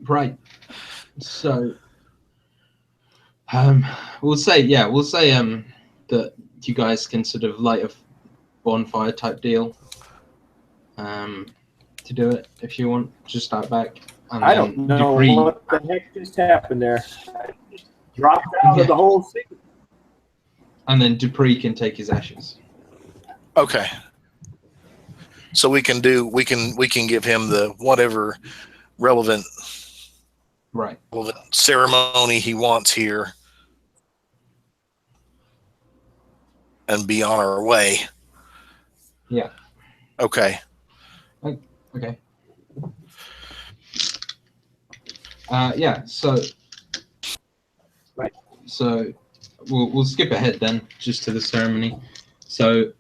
Right. So we'll say that you guys can sort of light a bonfire type deal to do it if you want, just out back. And I don't know Dupree, what the heck just happened there. I dropped out of the whole thing. And then Dupree can take his ashes. Okay. so we can give him the whatever relevant Right. ceremony he wants here, and be on our way. Yeah. Okay. Okay. Yeah. So. Right. So, we'll skip ahead then, just to the ceremony. So,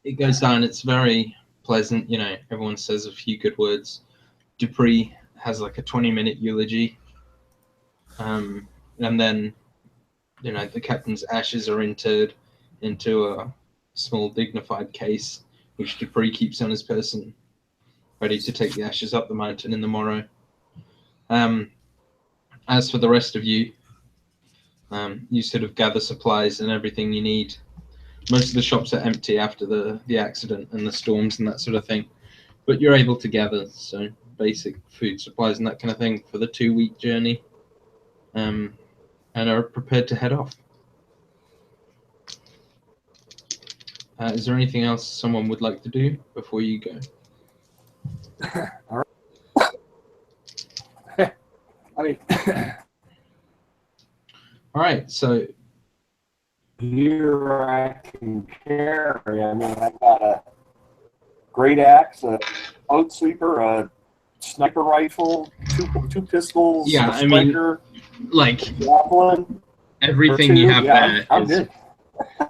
it goes down. It's very pleasant. You know, everyone says a few good words. Dupree has like a 20-minute eulogy. And then, you know, the captain's ashes are interred into a small dignified case, which Dupree keeps on his person, ready to take the ashes up the mountain in the morrow. As for the rest of you, you sort of gather supplies and everything you need. Most of the shops are empty after the accident and the storms and that sort of thing, but you're able to gather so basic food supplies and that kind of thing for the 2-week journey, and are prepared to head off. Is there anything else someone would like to do before you go? All right. I mean, All right, so here I can carry. I mean, I've got a great axe, a boat sweeper, a sniper rifle, two pistols, Yeah, a I mean, striker, like javelin, everything or you two. have Yeah, there I'm is good.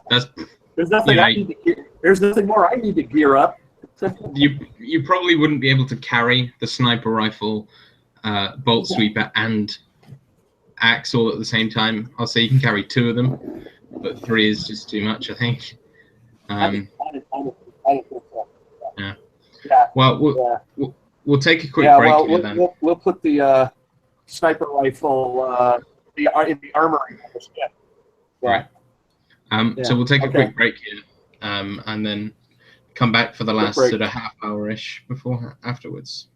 that's There's nothing you know I need to gear. There's nothing more I need to gear up. you probably wouldn't be able to carry the sniper rifle, bolt sweeper, and axe all at the same time. I'll say you can carry 2 of them, but 3 is just too much, I think. I didn't think so. Yeah. Yeah. Well, Yeah. we'll take a quick Yeah. break Well, here then. we'll put the sniper rifle in the armory on the ship. Yeah. Right. So we'll take a Okay. quick break here, and then come back for the Quick last break. sort of half hour-ish afterwards.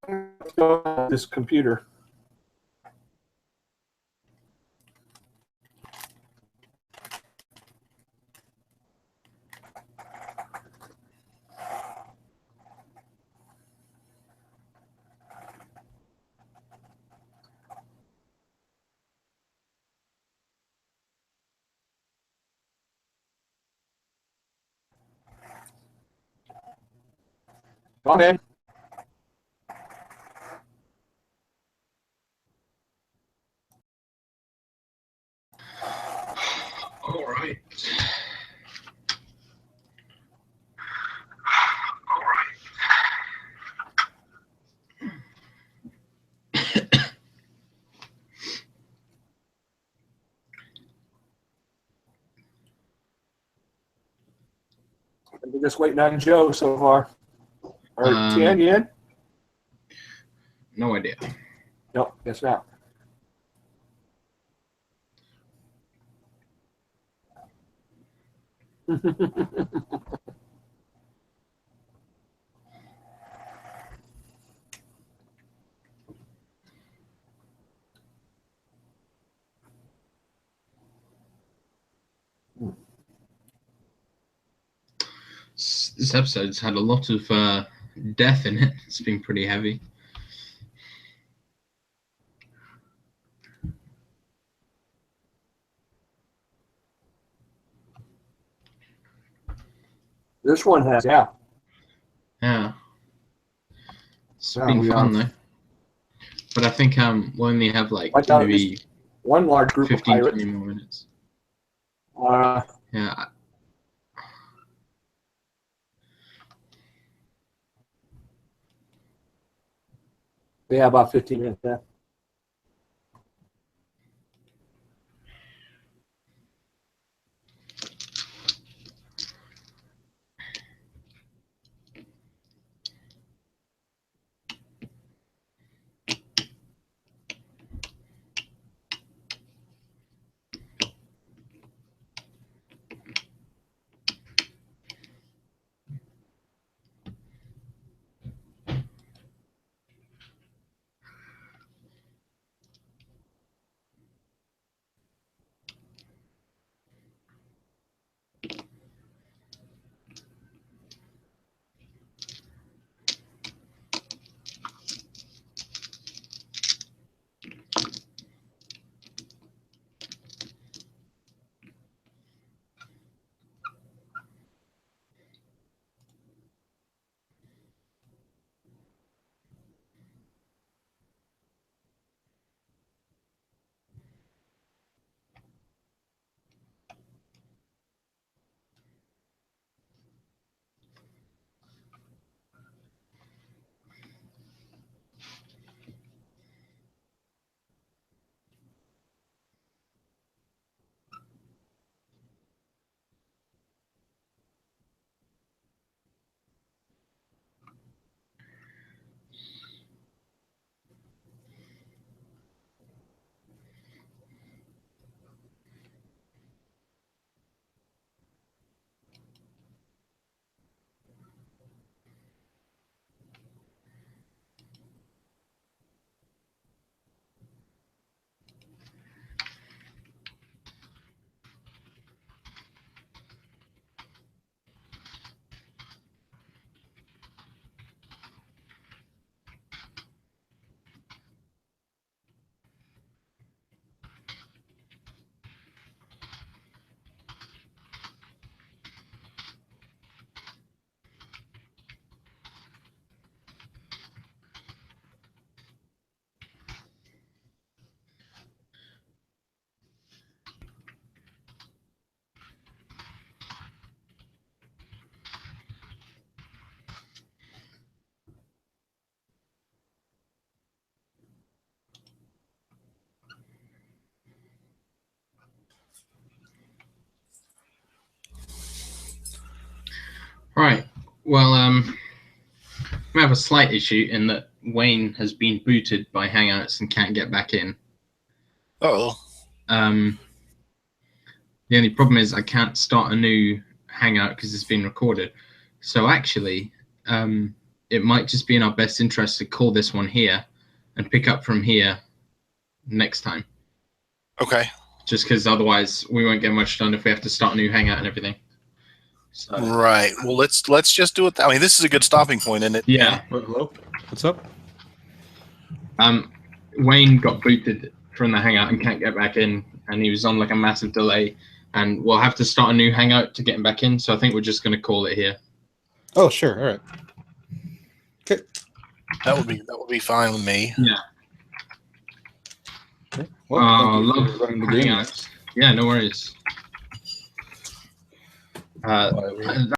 Let's go to this computer. Come in. All right. We're just waiting on Joe so far. Or Tian, you in? No idea. Nope, guess not. This episode's had a lot of death in it. It's been pretty heavy. This one has, yeah. Yeah. It's Yeah, been we fun though. But I think we'll only have like Wiped out at maybe least one large group 15, of 20 pirates. more minutes. Yeah. Yeah, about 15 minutes. Yeah. Right. Well, we have a slight issue in that Wayne has been booted by Hangouts and can't get back in. Oh. The only problem is I can't start a new Hangout because it's been recorded. So actually, it might just be in our best interest to call this one here and pick up from here next time. Okay. Just because otherwise we won't get much done if we have to start a new hangout and everything. So, Right. Well, let's just do it. I mean, this is a good stopping point, isn't it? yeah. Hello? What's up? Wayne got booted from the hangout and can't get back in, and he was on like a massive delay, and we'll have to start a new hangout to get him back in. So I think we're just going to call it here. Oh, sure. All right. Okay. That would be fine with me. Yeah. Okay. Well, thank you love for running the game. hangouts. Yeah, no worries. That